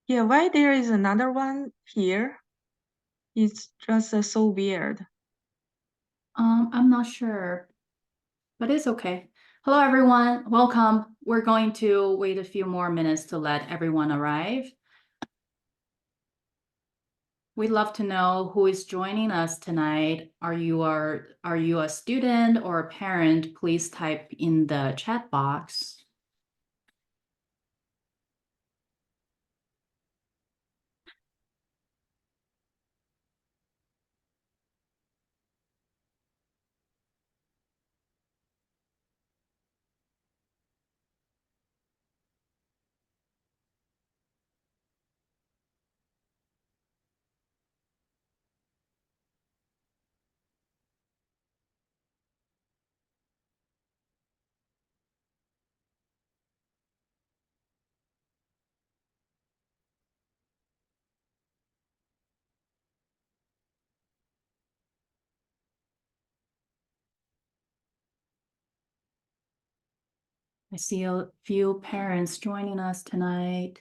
Yeah, why there is another one here? It's just so weird. I'm not sure, but it's okay. Hello, everyone. Welcome. We're going to wait a few more minutes to let everyone arrive. We'd love to know who is joining us tonight. Are you a student or a parent? Please type in the chat box. I see a few parents joining us tonight.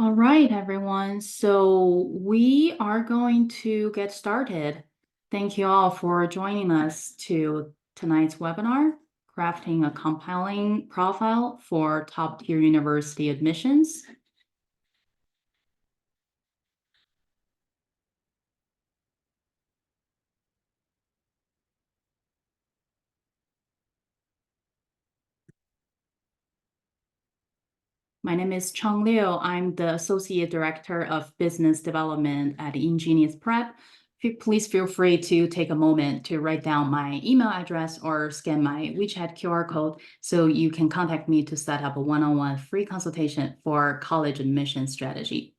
All right, everyone. So we are going to get started. Thank you all for joining us to tonight's webinar, Crafting a Compelling Profile for Top-Tier University Admissions. My name is Cheng Liu. I'm the Associate Director of Business Development at Ingenious Prep. Please feel free to take a moment to write down my email address or scan my WeChat QR code so you can contact me to set up a one-on-one free consultation for college admission strategy.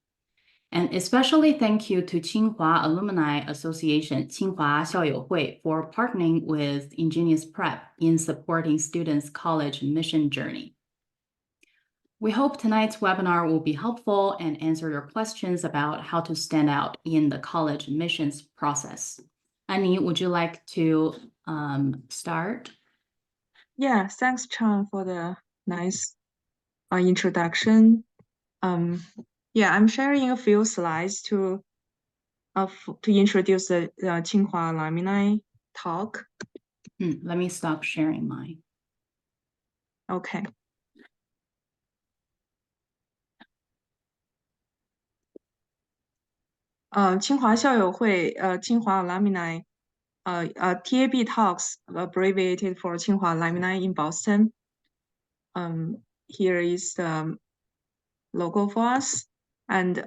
And especially thank you to Tsinghua Alumni Association, 清华校友会, for partnering with Ingenious Prep in supporting students' college admission journey. We hope tonight's webinar will be helpful and answer your questions about how to stand out in the college admissions process. Annie, would you like to start? Yeah, thanks, Chang, for the nice introduction. Yeah, I'm sharing a few slides to introduce the Tsinghua alumni talk. Let me stop sharing mine. Okay. Tsinghua 校友会Tsinghua alumni TAB talks abbreviated for Tsinghua alumni in Boston. Here is the logo for us. And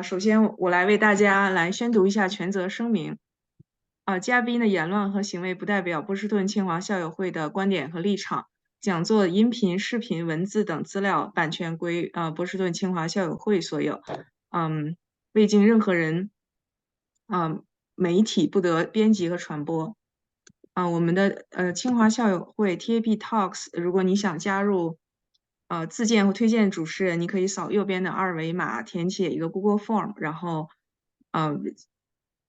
首先我来为大家来宣读一下权责声明。嘉宾的言论和行为不代表波士顿清华校友会的观点和立场。讲座音频、视频、文字等资料版权归波士顿清华校友会所有。未经任何人媒体不得编辑和传播。我们的清华校友会 TAB Talks， 如果你想加入自荐或推荐主持人，你可以扫右边的二维码，填写一个 Google Form，然后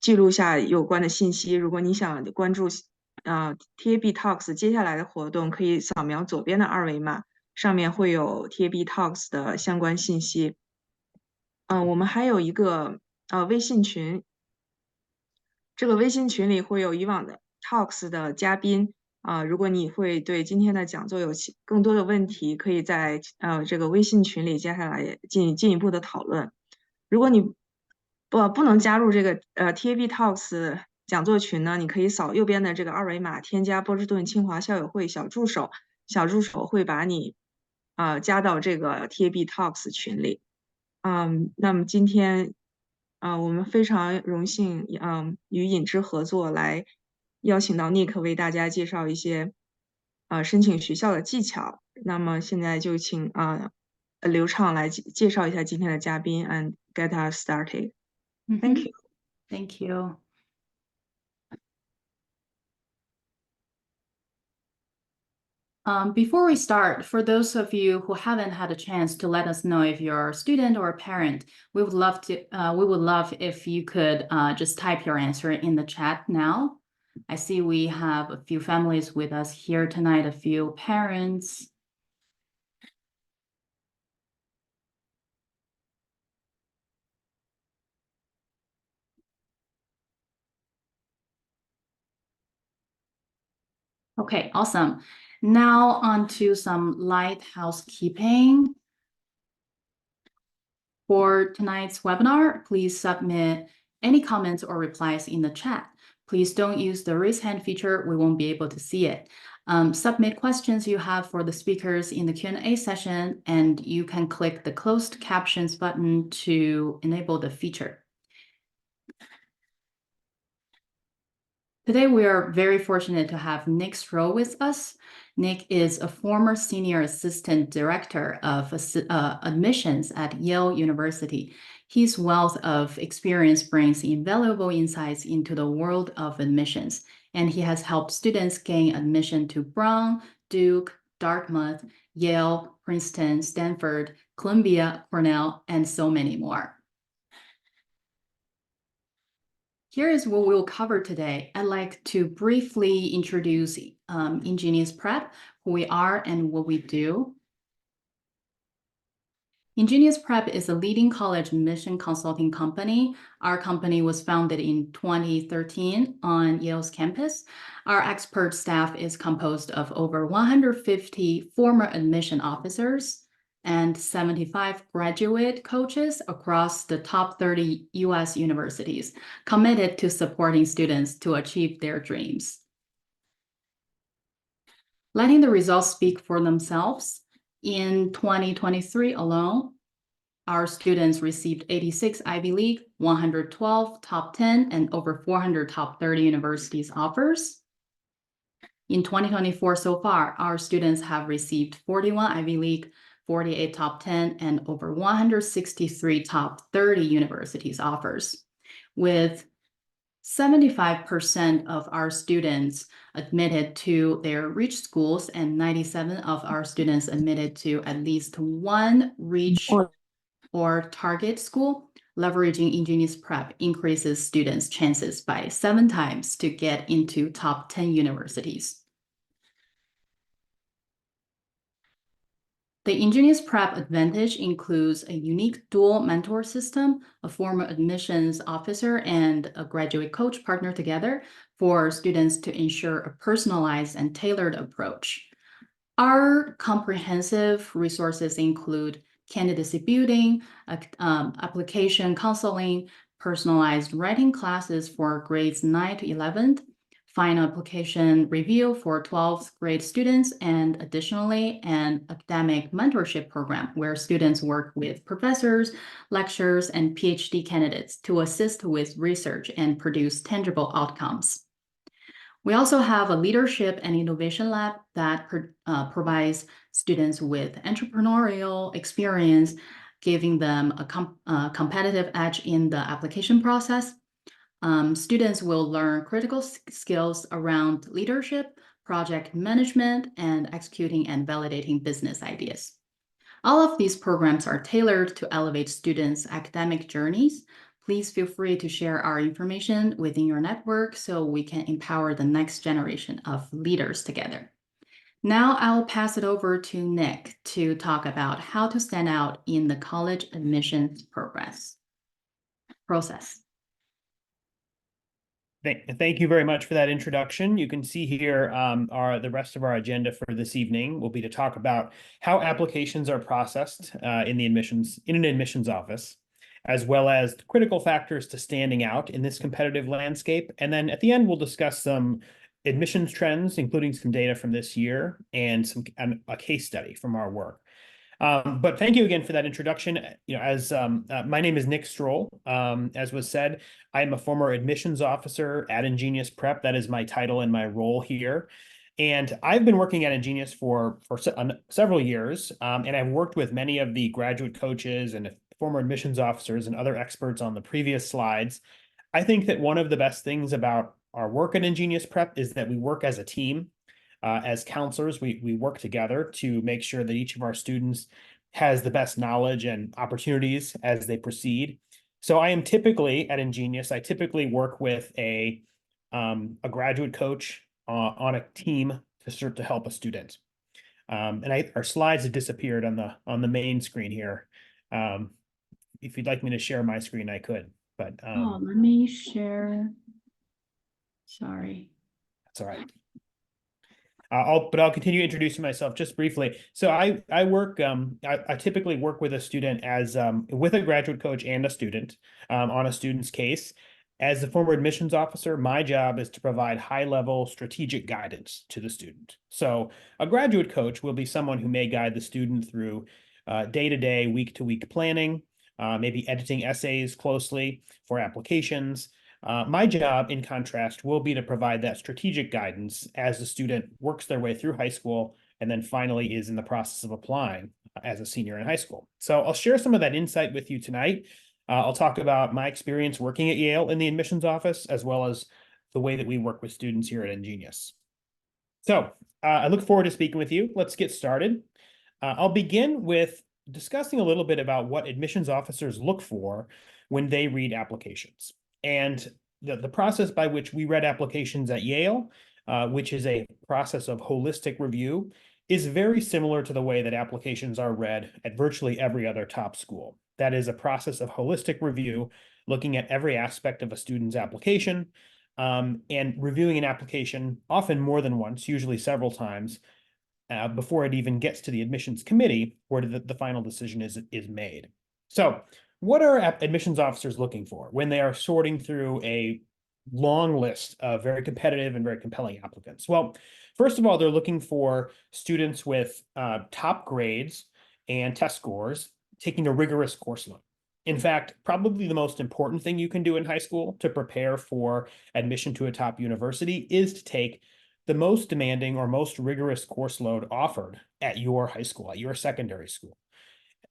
记录下有关的信息。如果你想关注TAB Talks 接下来的活动，可以扫描左边的二维码，上面会有 TAB Talks 的相关信息。我们还有一个微信群，这个微信群里会有以往的 Talks 的嘉宾。如果你会对今天的讲座有更多的问题，可以在这个微信群里接下来进一步的讨论。如果你不能加入这个TAB Talks 讲座群呢，你可以扫右边的这个二维码，添加波士顿清华校友会小助手，小助手会把你加到这个 TAB Talks 群里。那么今天我们非常荣幸与引知合作来邀请到 Nick 为大家介绍一些申请学校的技巧。那么现在就请刘畅来介绍一下今天的嘉宾 and get us started. Thank you. Thank you. Before we start, for those of you who haven't had a chance to let us know if you're a student or a parent, we would love if you could just type your answer in the chat now. I see we have a few families with us here tonight, a few parents. Okay, awesome. Now on to some light housekeeping. For tonight's webinar, please submit any comments or replies in the chat. Please don't use the raise hand feature. We won't be able to see it. Submit questions you have for the speakers in the Q&A session, and you can click the closed captions button to enable the feature. Today, we are very fortunate to have Nick Strohl with us. Nick is a former senior assistant director of admissions at Yale University. His wealth of experience brings invaluable insights into the world of admissions, and he has helped students gain admission to Brown, Duke, Dartmouth, Yale, Princeton, Stanford, Columbia, Cornell, and so many more. Here is what we'll cover today. I'd like to briefly introduce Ingenious Prep, who we are and what we do. Ingenious Prep is a leading college admission consulting company. Our company was founded in 2013 on Yale's campus. Our expert staff is composed of over 150 former admission officers and 75 graduate coaches across the top 30 US universities, committed to supporting students to achieve their dreams. Letting the results speak for themselves, in 2023 alone, our students received 86 Ivy League, 112 top 10, and over 400 top 30 universities offers. In 2024 so far, our students have received 41 Ivy League, 48 top 10, and over 163 top 30 universities offers, with 75% of our students admitted to their REACH schools and 97 of our students admitted to at least one REACH or target school. Leveraging Ingenious Prep increases students' chances by 7 times to get into top 10 universities. The Ingenious Prep advantage includes a unique dual mentor system, a former admissions officer and a graduate coach partner together for students to ensure a personalized and tailored approach. Our comprehensive resources include candidacy building, application counseling, personalized writing classes for grades 9 to 11th, final application review for 12th grade students, and additionally, an academic mentorship program where students work with professors, lecturers, and PhD candidates to assist with research and produce tangible outcomes. We also have a leadership and innovation lab that provides students with entrepreneurial experience, giving them a competitive edge in the application process. Students will learn critical skills around leadership, project management, and executing and validating business ideas. All of these programs are tailored to elevate students' academic journeys. Please feel free to share our information within your network so we can empower the next generation of leaders together. Now I'll pass it over to Nick to talk about how to stand out in the college admissions process. Thank you very much for that introduction. You can see here the rest of our agenda for this evening will be to talk about how applications are processed in an admissions office, as well as the critical factors to standing out in this competitive landscape. And then at the end, we'll discuss some admissions trends, including some data from this year and a case study from our work. But thank you again for that introduction. My name is Nick Strohl. As was said, I am a former admissions officer at Ingenious Prep. That is my title and my role here. And I've been working at Ingenious for several years, and I've worked with many of the graduate coaches and former admissions officers and other experts on the previous slides. I think that one of the best things about our work at Ingenious Prep is that we work as a team. As counselors, we work together to make sure that each of our students has the best knowledge and opportunities as they proceed. So I am typically at Ingenious, I typically work with a graduate coach on a team to help a student. Our slides have disappeared on the main screen here. If you'd like me to share my screen, I could. But let me share. Sorry. That's all right. I'll continue introducing myself just briefly. So I work. I typically work with a student with a graduate coach and a student on a student's case. As the former admissions officer, my job is to provide high-level strategic guidance to the student. So a graduate coach will be someone who may guide the student through day-to-day, week-to-week planning, maybe editing essays closely for applications. My job, in contrast, will be to provide that strategic guidance as the student works their way through high school and then finally is in the process of applying as a senior in high school. So I'll share some of that insight with you tonight. I'll talk about my experience working at Yale in the admissions office, as well as the way that we work with students here at Ingenious. So I look forward to speaking with you. Let's get started. I'll begin with discussing a little bit about what admissions officers look for when they read applications. And the process by which we read applications at Yale, which is a process of holistic review, is very similar to the way that applications are read at virtually every other top school. That is a process of holistic review, looking at every aspect of a student's application, and reviewing an application often more than once, usually several times, before it even gets to the admissions committee, where the final decision is made. So what are admissions officers looking for when they are sorting through a long list of very competitive and very compelling applicants? Well, first of all, they're looking for students with top grades and test scores taking a rigorous course load. In fact, probably the most important thing you can do in high school to prepare for admission to a top university is to take the most demanding or most rigorous course load offered at your high school, at your secondary school.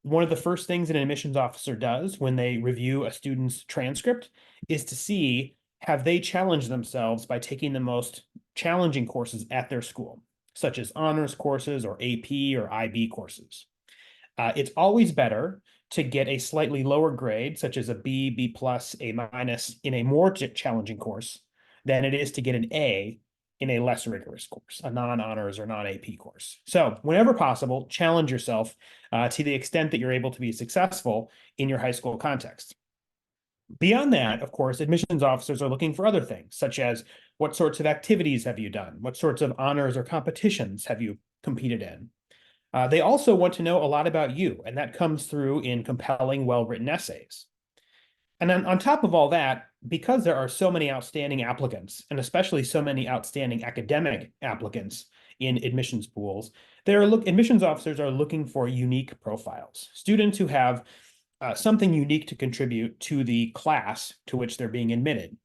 One of the first things an admissions officer does when they review a student's transcript is to see, have they challenged themselves by taking the most challenging courses at their school, such as honors courses or AP or IB courses. It's always better to get a slightly lower grade, such as a B, B+, A- in a more challenging course than it is to get an A in a less rigorous course, a non-honors or non-AP course. So whenever possible, challenge yourself to the extent that you're able to be successful in your high school context. Beyond that, of course, admissions officers are looking for other things, such as what sorts of activities have you done? What sorts of honors or competitions have you competed in? They also want to know a lot about you, and that comes through in compelling, well-written essays. And then on top of all that, because there are so many outstanding applicants, and especially so many outstanding academic applicants in admissions pools, admissions officers are looking for unique profiles, students who have something unique to contribute to the class to which they're being admitted.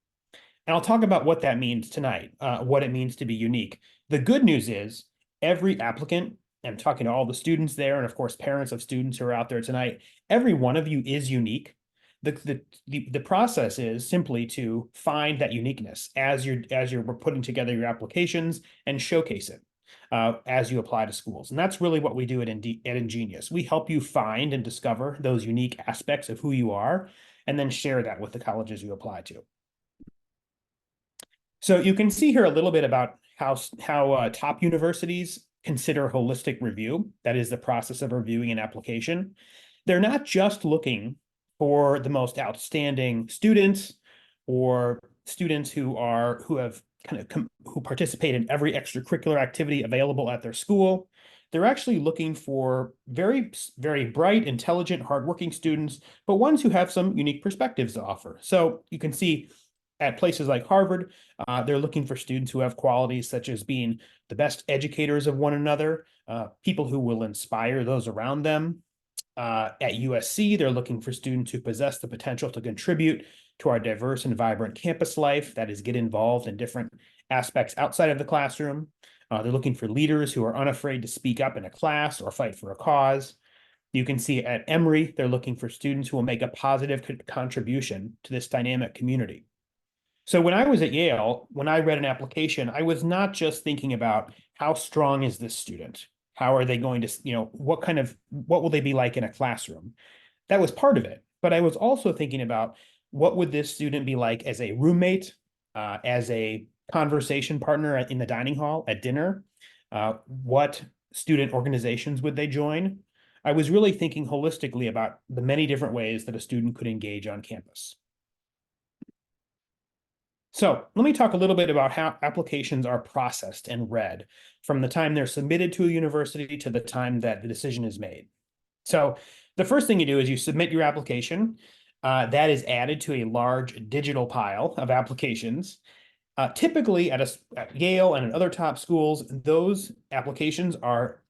And I'll talk about what that means tonight, what it means to be unique. The good news is every applicant, I'm talking to all the students there, and of course, parents of students who are out there tonight, every one of you is unique. The process is simply to find that uniqueness as you're putting together your applications and showcase it. as you apply to schools. And that's really what we do at Ingenious. We help you find and discover those unique aspects of who you are, and then share that with the colleges you apply to. So you can see here a little bit about how top universities consider holistic review. That is the process of reviewing an application. They're not just looking for the most outstanding students or students who participate in every extracurricular activity available at their school. They're actually looking for very, very bright, intelligent, hardworking students, but ones who have some unique perspectives to offer. So you can see at places like Harvard, they're looking for students who have qualities such as being the best educators of one another, people who will inspire those around them. At USC, they're looking for students who possess the potential to contribute to our diverse and vibrant campus life, that is, get involved in different aspects outside of the classroom. They're looking for leaders who are unafraid to speak up in a class or fight for a cause. You can see at Emory, they're looking for students who will make a positive contribution to this dynamic community. So when I was at Yale, when I read an application, I was not just thinking about how strong is this student? How are they going to, what will they be like in a classroom? That was part of it. But I was also thinking about what would this student be like as a roommate, as a conversation partner in the dining hall at dinner? What student organizations would they join? I was really thinking holistically about the many different ways that a student could engage on campus. So let me talk a little bit about how applications are processed and read from the time they're submitted to a university to the time that the decision is made. So the first thing you do is you submit your application. That is added to a large digital pile of applications. Typically at Yale and at other top schools, those applications are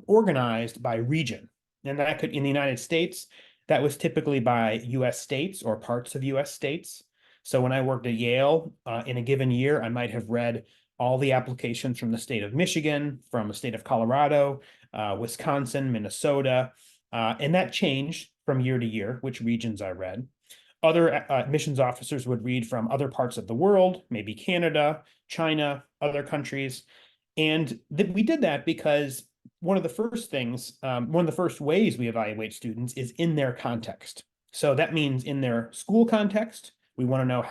organized by region. And that could, in the United States, that was typically by US states or parts of US states. So when I worked at Yale, in a given year, I might have read all the applications from the state of Michigan, from the state of Colorado, Wisconsin, Minnesota, and that changed from year to year, which regions I read. Other admissions officers would read from other parts of the world, maybe Canada, China, other countries. And we did that because one of the first ways we evaluate students is in their context. So that means in their school context. We want to know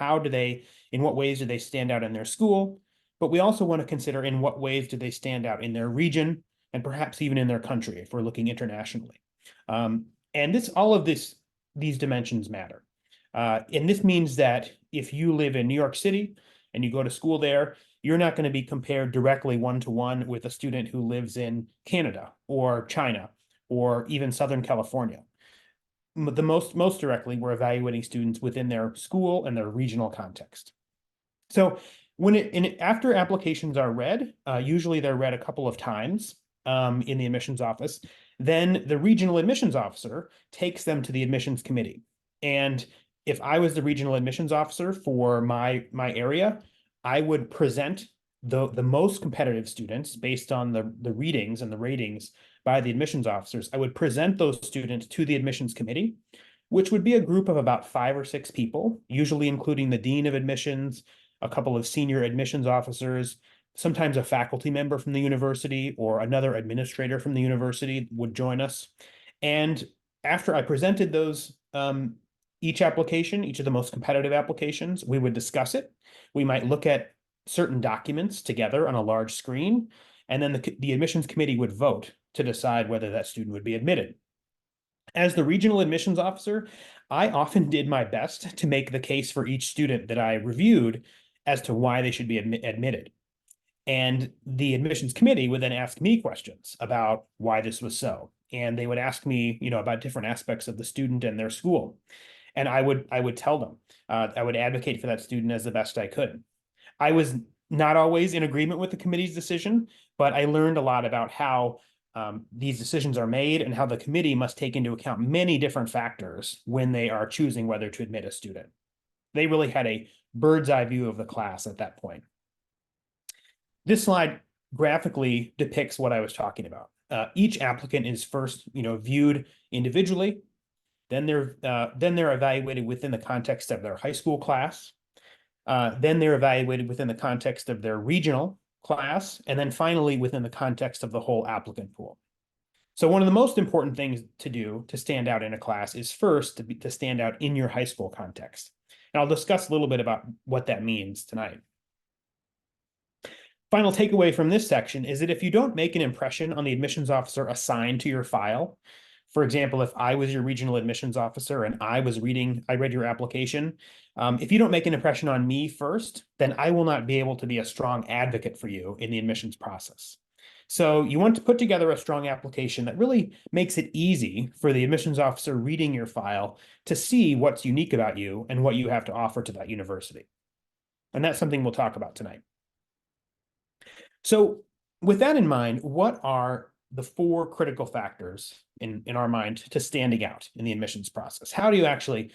in what ways do they stand out in their school, but we also want to consider in what ways do they stand out in their region and perhaps even in their country if we're looking internationally. And all of these dimensions matter. And this means that if you live in New York City and you go to school there, you're not going to be compared directly one-to-one with a student who lives in Canada or China or even Southern California. The most directly, we're evaluating students within their school and their regional context. So after applications are read, usually they're read a couple of times in the admissions office, then the regional admissions officer takes them to the admissions committee. And if I was the regional admissions officer for my area, I would present the most competitive students based on the readings and the ratings by the admissions officers. I would present those students to the admissions committee, which would be a group of about 5 or 6 people, usually including the dean of admissions, a couple of senior admissions officers, sometimes a faculty member from the university or another administrator from the university would join us. And after I presented those, each of the most competitive applications, we would discuss it. We might look at certain documents together on a large screen, and then the admissions committee would vote to decide whether that student would be admitted. As the regional admissions officer, I often did my best to make the case for each student that I reviewed as to why they should be admitted. And the admissions committee would then ask me questions about why this was so. And they would ask me, about different aspects of the student and their school. And I would tell them, I would advocate for that student as the best I could. I was not always in agreement with the committee's decision, but I learned a lot about how these decisions are made and how the committee must take into account many different factors when they are choosing whether to admit a student. They really had a bird's eye view of the class at that point. This slide graphically depicts what I was talking about. Each applicant is first, viewed individually. Then they're evaluated within the context of their high school class. Then they're evaluated within the context of their regional class, and then finally within the context of the whole applicant pool. So one of the most important things to do to stand out in a class is first to stand out in your high school context. And I'll discuss a little bit about what that means tonight. Final takeaway from this section is that if you don't make an impression on the admissions officer assigned to your file, for example, if I was your regional admissions officer and I read your application, if you don't make an impression on me first, then I will not be able to be a strong advocate for you in the admissions process. So you want to put together a strong application that really makes it easy for the admissions officer reading your file to see what's unique about you and what you have to offer to that university. And that's something we'll talk about tonight. So with that in mind, what are the 4 critical factors in our mind to standing out in the admissions process? How do you actually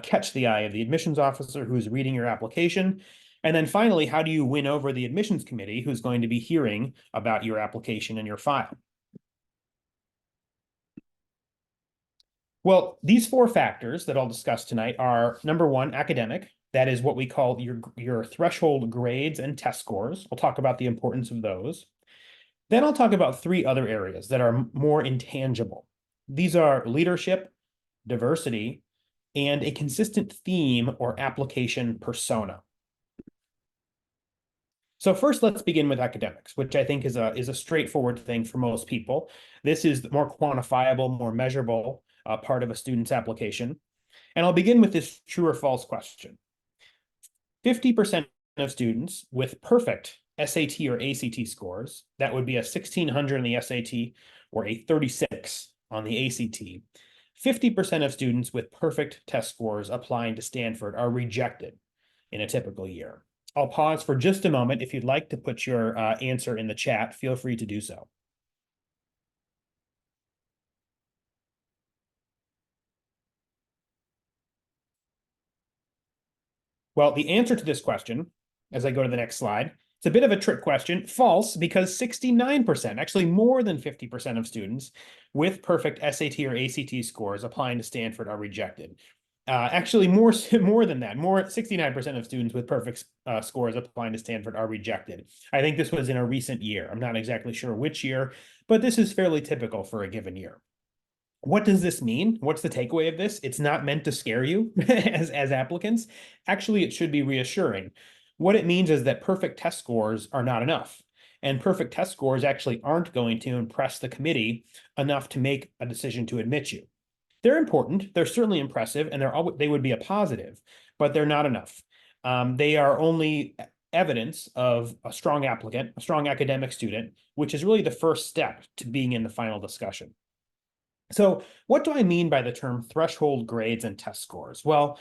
catch the eye of the admissions officer who's reading your application? And then finally, how do you win over the admissions committee who's going to be hearing about your application and your file? Well, these 4 factors that I'll discuss tonight are, number 1, academic. That is what we call your threshold grades and test scores. I'll talk about the importance of those. Then I'll talk about 3 other areas that are more intangible. These are leadership, diversity, and a consistent theme or application persona. So first, let's begin with academics, which I think is a straightforward thing for most people. This is the more quantifiable, more measurable part of a student's application. And I'll begin with this true or false question. 50% of students with perfect SAT or ACT scores, that would be a 1600 on the SAT or a 36 on the ACT, 50% of students with perfect test scores applying to Stanford are rejected in a typical year. I'll pause for just a moment. If you'd like to put your answer in the chat, feel free to do so. Well, the answer to this question, as I go to the next slide, it's a bit of a trick question. False, because 69%, actually more than 50% of students with perfect SAT or ACT scores applying to Stanford are rejected. Actually, more than that, 69% of students with perfect scores applying to Stanford are rejected. I think this was in a recent year. I'm not exactly sure which year, but this is fairly typical for a given year. What does this mean? What's the takeaway of this? It's not meant to scare you as applicants. Actually, it should be reassuring. What it means is that perfect test scores are not enough. And perfect test scores actually aren't going to impress the committee enough to make a decision to admit you. They're important, they're certainly impressive, and they would be a positive, but they're not enough. They are only evidence of a strong applicant, a strong academic student, which is really the first step to being in the final discussion. So what do I mean by the term threshold grades and test scores? Well,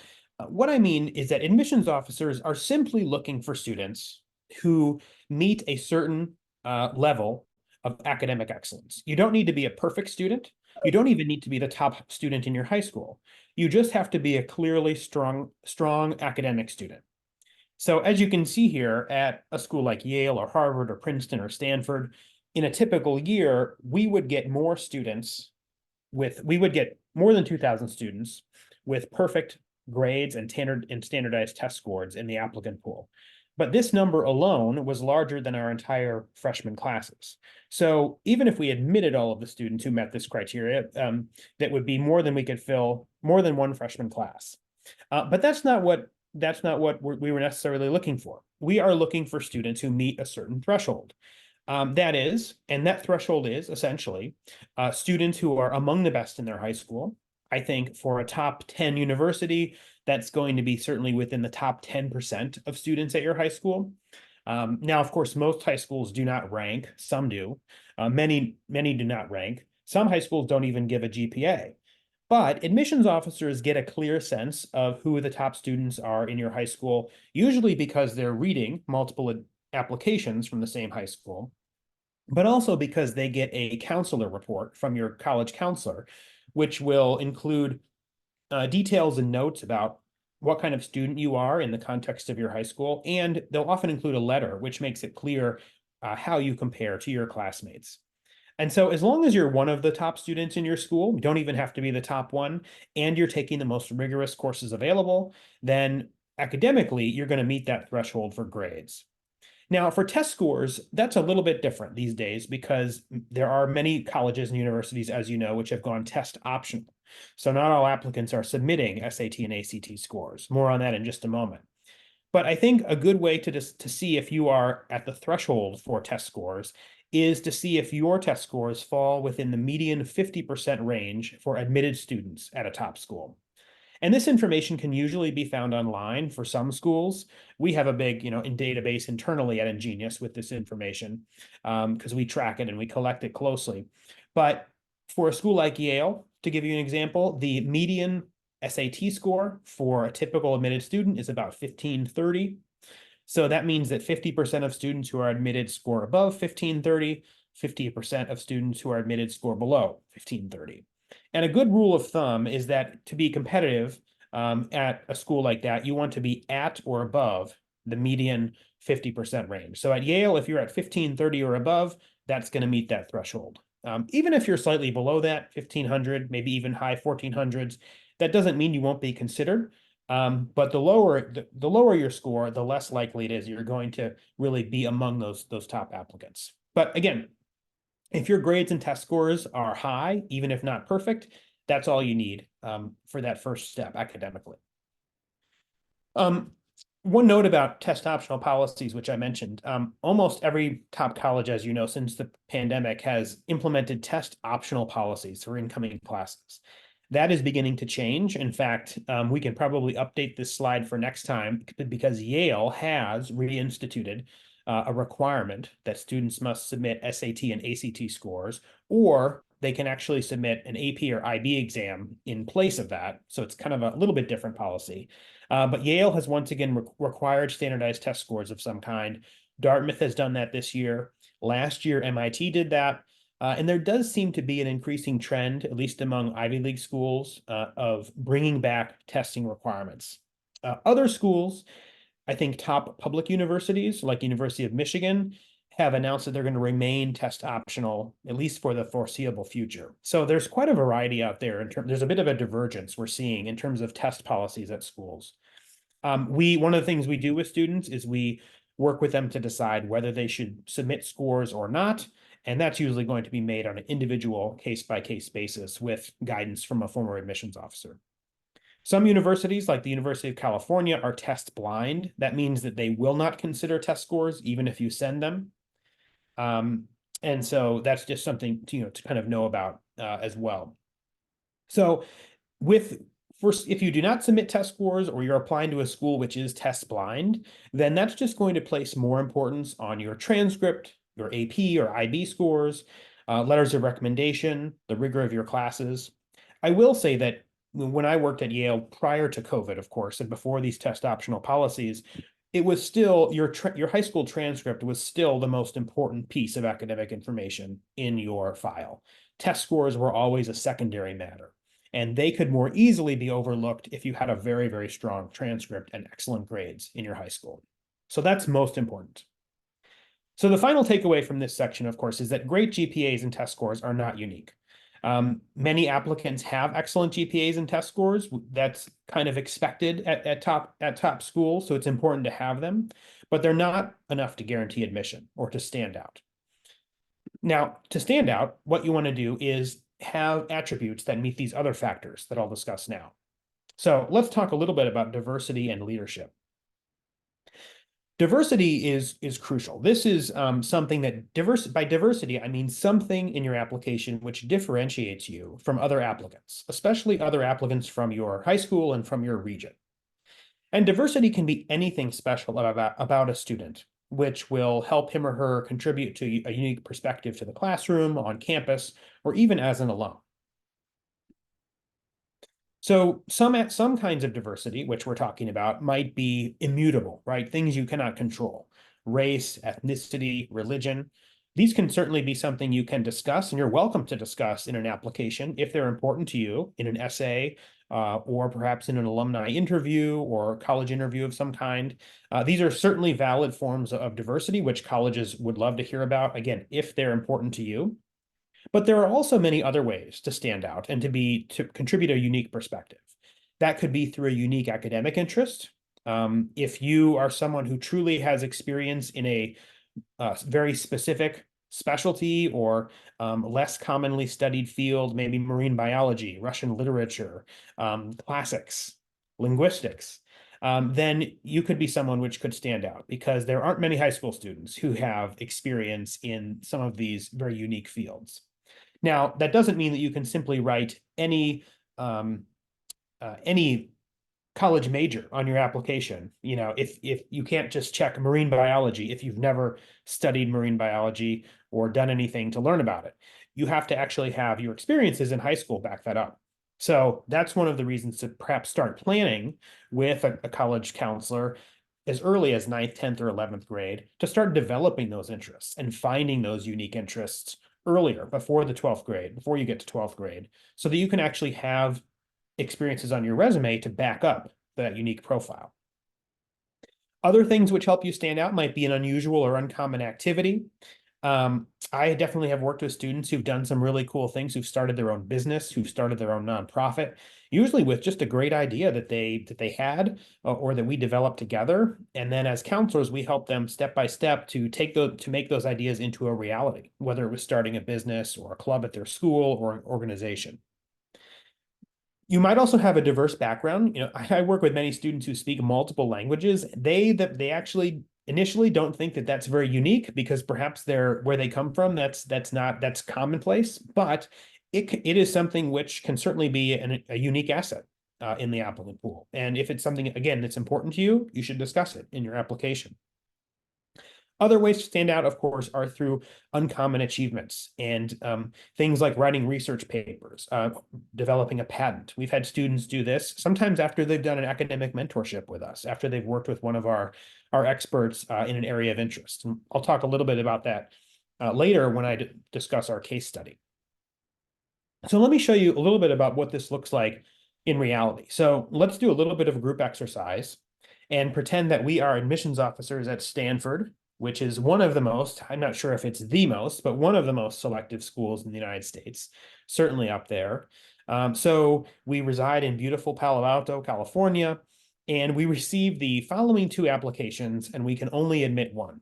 what I mean is that admissions officers are simply looking for students who meet a certain level of academic excellence. You don't need to be a perfect student. You don't even need to be the top student in your high school. You just have to be a clearly strong academic student. So as you can see here at a school like Yale or Harvard or Princeton or Stanford, in a typical year, we would get more than 2,000 students with perfect grades and standardized test scores in the applicant pool. But this number alone was larger than our entire freshman classes. So even if we admitted all of the students who met this criteria, that would be more than we could fill more than one freshman class. But that's not what we were necessarily looking for. We are looking for students who meet a certain threshold. That threshold is essentially students who are among the best in their high school. I think for a top 10 university, that's going to be certainly within the top 10% of students at your high school. Now, of course, most high schools do not rank. Some do. Many do not rank. Some high schools don't even give a GPA. But admissions officers get a clear sense of who the top students are in your high school, usually because they're reading multiple applications from the same high school, but also because they get a counselor report from your college counselor, which will include details and notes about what kind of student you are in the context of your high school, and they'll often include a letter, which makes it clear how you compare to your classmates. And so as long as you're one of the top students in your school, you don't even have to be the top one, and you're taking the most rigorous courses available, then academically, you're going to meet that threshold for grades. Now, for test scores, that's a little bit different these days because there are many colleges and universities, as you know, which have gone test optional. So not all applicants are submitting SAT and ACT scores. More on that in just a moment. But I think a good way to see if you are at the threshold for test scores is to see if your test scores fall within the median 50% range for admitted students at a top school. And this information can usually be found online for some schools. We have a big, database internally at Ingenious with this information because we track it and we collect it closely. But for a school like Yale, to give you an example, the median SAT score for a typical admitted student is about 1530. So that means that 50% of students who are admitted score above 1530, 50% of students who are admitted score below 1530. And a good rule of thumb is that to be competitive at a school like that, you want to be at or above the median 50% range. So at Yale, if you're at 1530 or above, that's going to meet that threshold. Even if you're slightly below that, 1500, maybe even high 1400s, that doesn't mean you won't be considered. But the lower your score, the less likely it is you're going to really be among those top applicants. But again, if your grades and test scores are high, even if not perfect, that's all you need for that first step academically. One note about test optional policies, which I mentioned, almost every top college, as you know, since the pandemic has implemented test optional policies for incoming classes. That is beginning to change. In fact, we can probably update this slide for next time because Yale has reinstituted a requirement that students must submit SAT and ACT scores, or they can actually submit an AP or IB exam in place of that. So it's kind of a little bit different policy. But Yale has once again required standardized test scores of some kind. Dartmouth has done that this year. Last year, MIT did that. And there does seem to be an increasing trend, at least among Ivy League schools, of bringing back testing requirements. Other schools, I think top public universities like University of Michigan have announced that they're going to remain test optional, at least for the foreseeable future. So there's quite a variety out there. There's a bit of a divergence we're seeing in terms of test policies at schools. One of the things we do with students is we work with them to decide whether they should submit scores or not. And that's usually going to be made on an individual case-by-case basis with guidance from a former admissions officer. Some universities, like the University of California, are test blind. That means that they will not consider test scores, even if you send them. And so that's just something to kind of know about as well. So if you do not submit test scores or you're applying to a school which is test blind, then that's just going to place more importance on your transcript, your AP or IB scores, letters of recommendation, the rigor of your classes. I will say that when I worked at Yale prior to COVID, of course, and before these test optional policies, it was still your high school transcript was still the most important piece of academic information in your file. Test scores were always a secondary matter, and they could more easily be overlooked if you had a very, very strong transcript and excellent grades in your high school. So that's most important. So the final takeaway from this section, of course, is that great GPAs and test scores are not unique. Many applicants have excellent GPAs and test scores. That's kind of expected at top schools, so it's important to have them, but they're not enough to guarantee admission or to stand out. Now, to stand out, what you want to do is have attributes that meet these other factors that I'll discuss now. So let's talk a little bit about diversity and leadership. Diversity is crucial. This is something that by diversity, I mean something in your application which differentiates you from other applicants, especially other applicants from your high school and from your region. And diversity can be anything special about a student, which will help him or her contribute to a unique perspective to the classroom, on campus, or even as an alum. So some kinds of diversity, which we're talking about, might be immutable, right? Things you cannot control. Race, ethnicity, religion. These can certainly be something you can discuss, and you're welcome to discuss in an application if they're important to you in an essay, or perhaps in an alumni interview or college interview of some kind. These are certainly valid forms of diversity, which colleges would love to hear about, again, if they're important to you. But there are also many other ways to stand out and to contribute a unique perspective. That could be through a unique academic interest, If you are someone who truly has experience in a very specific specialty or less commonly studied field, maybe marine biology, Russian literature, classics, linguistics, then you could be someone which could stand out, because there aren't many high school students who have experience in some of these very unique fields. Now, that doesn't mean that you can simply write any college major on your application. You know, if you can't just check marine biology if you've never studied marine biology or done anything to learn about it. You have to actually have your experiences in high school back that up. So that's one of the reasons to perhaps start planning with a college counselor as early as 9th, 10th, or 11th grade to start developing those interests and finding those unique interests earlier, before the 12th grade, before you get to 12th grade, so that you can actually have experiences on your resume to back up that unique profile. Other things which help you stand out might be an unusual or uncommon activity. I definitely have worked with students who've done some really cool things, who've started their own business, who've started their own nonprofit, usually with just a great idea that they had or that we developed together. And then as counselors, we help them step by step to make those ideas into a reality, whether it was starting a business or a club at their school or an organization. You might also have a diverse background. You know, I work with many students who speak multiple languages. They actually initially don't think that that's very unique, because perhaps where they come from, that's commonplace, but it is something which can certainly be a unique asset in the applicant pool. And if it's something, again, that's important to you, you should discuss it in your application. Other ways to stand out, of course, are through uncommon achievements and things like writing research papers, developing a patent. We've had students do this sometimes after they've done an academic mentorship with us, after they've worked with one of our experts in an area of interest. And I'll talk a little bit about that later when I discuss our case study. So let me show you a little bit about what this looks like in reality. So let's do a little bit of a group exercise and pretend that we are admissions officers at Stanford, which is one of the most, I'm not sure if it's the most, but one of the most selective schools in the United States, certainly up there. So we reside in beautiful Palo Alto, California, and we received the following 2 applications, and we can only admit 1.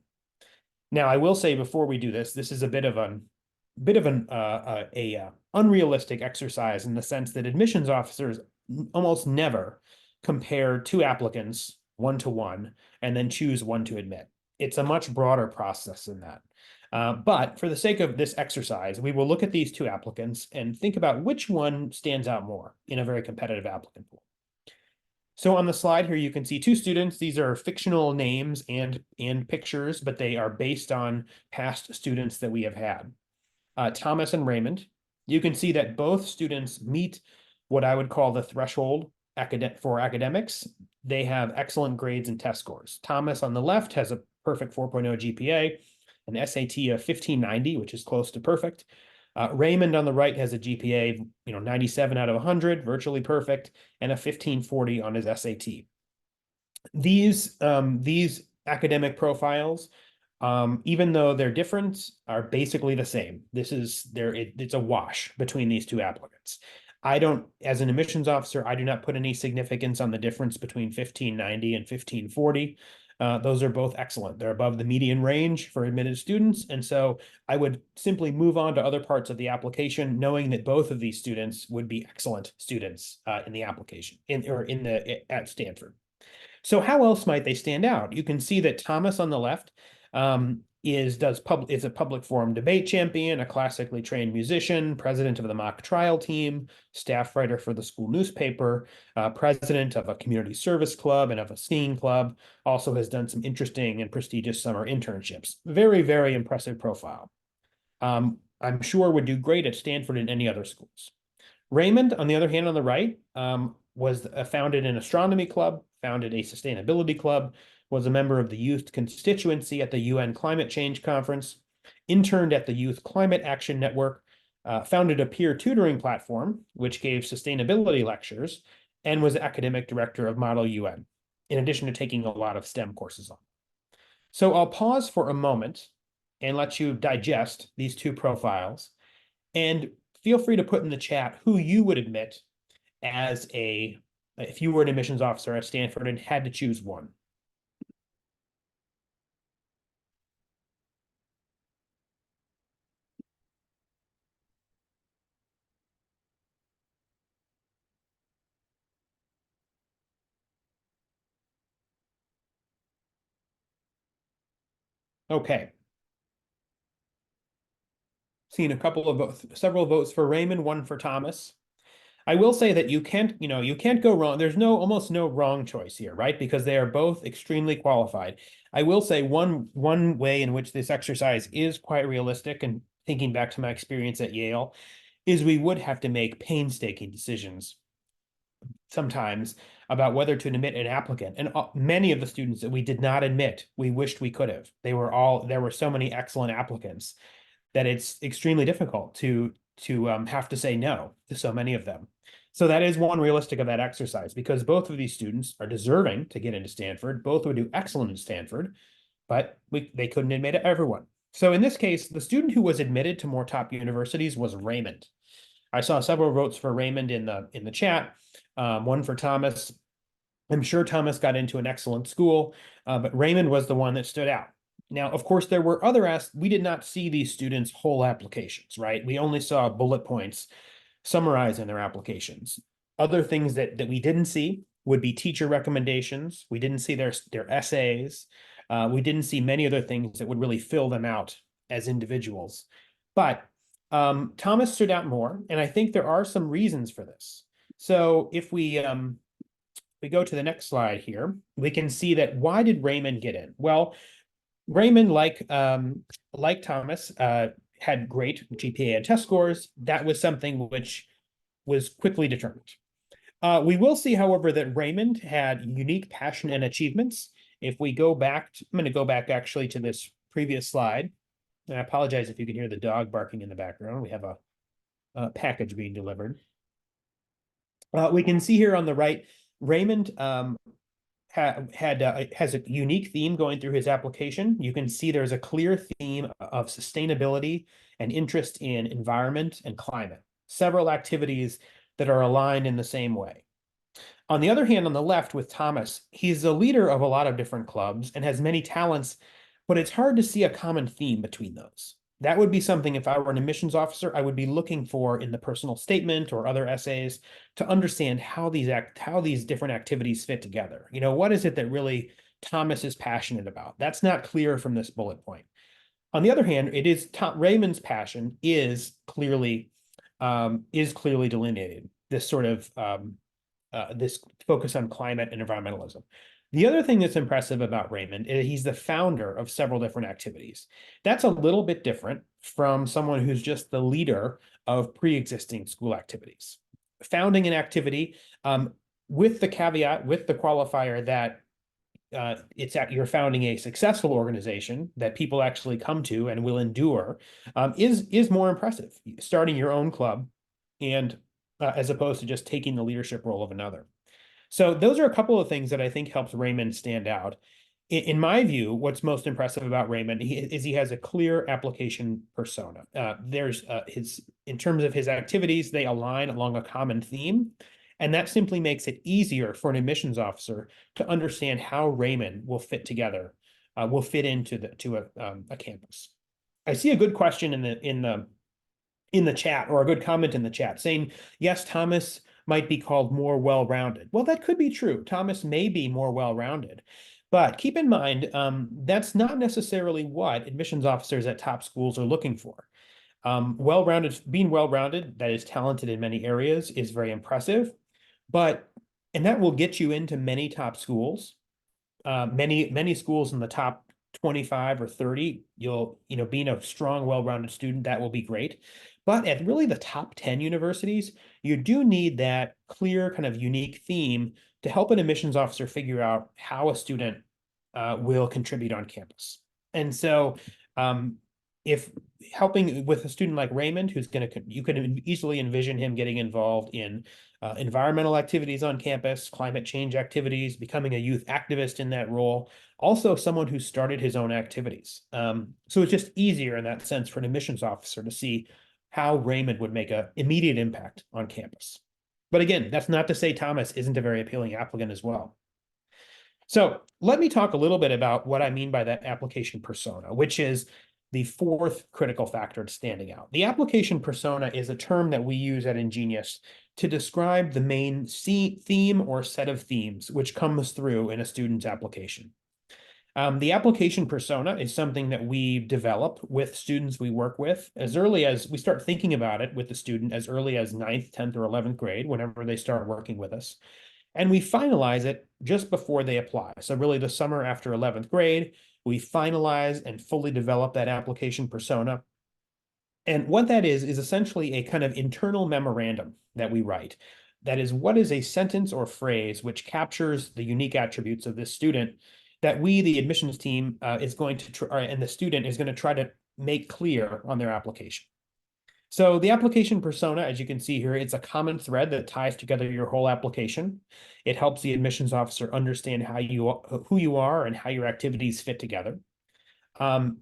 Now, I will say before we do this, this is a bit of an unrealistic exercise, in the sense that admissions officers almost never compare 2 applicants 1-to-1 and then choose one to admit. It's a much broader process than that. But for the sake of this exercise, we will look at these 2 applicants and think about which one stands out more in a very competitive applicant pool. So on the slide here, you can see 2 students. These are fictional names and pictures, but they are based on past students that we have had. Thomas and Raymond. You can see that both students meet what I would call the threshold for academics. They have excellent grades and test scores. Thomas on the left has a perfect 4.0 GPA, an SAT of 1590, which is close to perfect. Raymond on the right has a GPA, 97 out of 100, virtually perfect, and a 1540 on his SAT. These academic profiles, even though they're different, are basically the same. It's a wash between these 2 applicants. As an admissions officer, I do not put any significance on the difference between 1590 and 1540. Those are both excellent. They're above the median range for admitted students. And so I would simply move on to other parts of the application, knowing that both of these students would be excellent students in the application at Stanford. So how else might they stand out? You can see that Thomas on the left is a public forum debate champion, a classically trained musician, president of the mock trial team, staff writer for the school newspaper, president of a community service club and of a skiing club, also has done some interesting and prestigious summer internships. Very, very impressive profile. I'm sure would do great at Stanford and any other schools. Raymond, on the other hand, on the right, was founded an astronomy club, founded a sustainability club, was a member of the youth constituency at the UN Climate Change Conference, interned at the Youth Climate Action Network, founded a peer tutoring platform, which gave sustainability lectures, and was academic director of Model UN, in addition to taking a lot of STEM courses on. So I'll pause for a moment and let you digest these 2 profiles, and feel free to put in the chat who you would admit as a if you were an admissions officer at Stanford and had to choose one? Okay. Seen a couple of votes, several votes for Raymond, one for Thomas. I will say that you can't go wrong. There's almost no wrong choice here, right? Because they are both extremely qualified. I will say one way in which this exercise is quite realistic, and thinking back to my experience at Yale, is we would have to make painstaking decisions sometimes about whether to admit an applicant. And many of the students that we did not admit, we wished we could have. There were so many excellent applicants that it's extremely difficult to have to say no to so many of them. So that is one realistic of that exercise, because both of these students are deserving to get into Stanford. Both would do excellent in Stanford, but they couldn't admit everyone. So in this case, the student who was admitted to more top universities was Raymond. I saw several votes for Raymond in the chat, one for Thomas. I'm sure Thomas got into an excellent school, but Raymond was the one that stood out. Now, of course, there were we did not see these students' whole applications, right? We only saw bullet points summarizing their applications. Other things that we didn't see would be teacher recommendations. We didn't see their essays. We didn't see many other things that would really fill them out as individuals. But Thomas stood out more, and I think there are some reasons for this. So if we go to the next slide here, we can see that why did Raymond get in? Well, Raymond, like Thomas, had great GPA and test scores. That was something which was quickly determined. We will see, however, that Raymond had unique passion and achievements. If we go back, I'm going to go back actually to this previous slide. And I apologize if you can hear the dog barking in the background. We have a package being delivered. We can see here on the right, Raymond has a unique theme going through his application. You can see there's a clear theme of sustainability and interest in environment and climate, several activities that are aligned in the same way. On the other hand, on the left with Thomas, he's a leader of a lot of different clubs and has many talents, but it's hard to see a common theme between those. That would be something, if I were an admissions officer, I would be looking for in the personal statement or other essays to understand how these different activities fit together. What is it that really Thomas is passionate about? That's not clear from this bullet point. On the other hand, it is Raymond's passion is clearly delineated. This sort of this focus on climate and environmentalism. The other thing that's impressive about Raymond is he's the founder of several different activities. That's a little bit different from someone who's just the leader of pre-existing school activities. Founding an activity with the caveat, with the qualifier that you're founding a successful organization that people actually come to and will endure is more impressive. Starting your own club and as opposed to just taking the leadership role of another. So those are a couple of things that I think helps Raymond stand out. In my view, what's most impressive about Raymond is he has a clear application persona. In terms of his activities, they align along a common theme, and that simply makes it easier for an admissions officer to understand how Raymond will fit together, will fit into a campus. I see a good question in the chat, or a good comment in the chat saying, yes, Thomas might be called more well-rounded. Well, that could be true. Thomas may be more well-rounded, but keep in mind, that's not necessarily what admissions officers at top schools are looking for. Being well-rounded, that is talented in many areas, is very impressive, and that will get you into many top schools. Many schools in the top 25 or 30, being a strong, well-rounded student, that will be great. But at really the top 10 universities, you do need that clear kind of unique theme to help an admissions officer figure out how a student will contribute on campus. And so if helping with a student like Raymond, you could easily envision him getting involved in environmental activities on campus, climate change activities, becoming a youth activist in that role, also someone who started his own activities. So it's just easier in that sense for an admissions officer to see how Raymond would make an immediate impact on campus. But again, that's not to say Thomas isn't a very appealing applicant as well. So let me talk a little bit about what I mean by that application persona, which is the fourth critical factor to standing out. The application persona is a term that we use at Ingenious to describe the main theme or set of themes which comes through in a student's application. The application persona is something that we develop with students we work with as early as we start thinking about it with the student as early as 9th, 10th, or 11th grade, whenever they start working with us. And we finalize it just before they apply. So really the summer after 11th grade, we finalize and fully develop that application persona. And what that is essentially a kind of internal memorandum that we write. That is, what is a sentence or phrase which captures the unique attributes of this student that we, the admissions team, is going to try, and the student is going to try to make clear on their application. So the application persona, as you can see here, it's a common thread that ties together your whole application. It helps the admissions officer understand who you are and how your activities fit together. And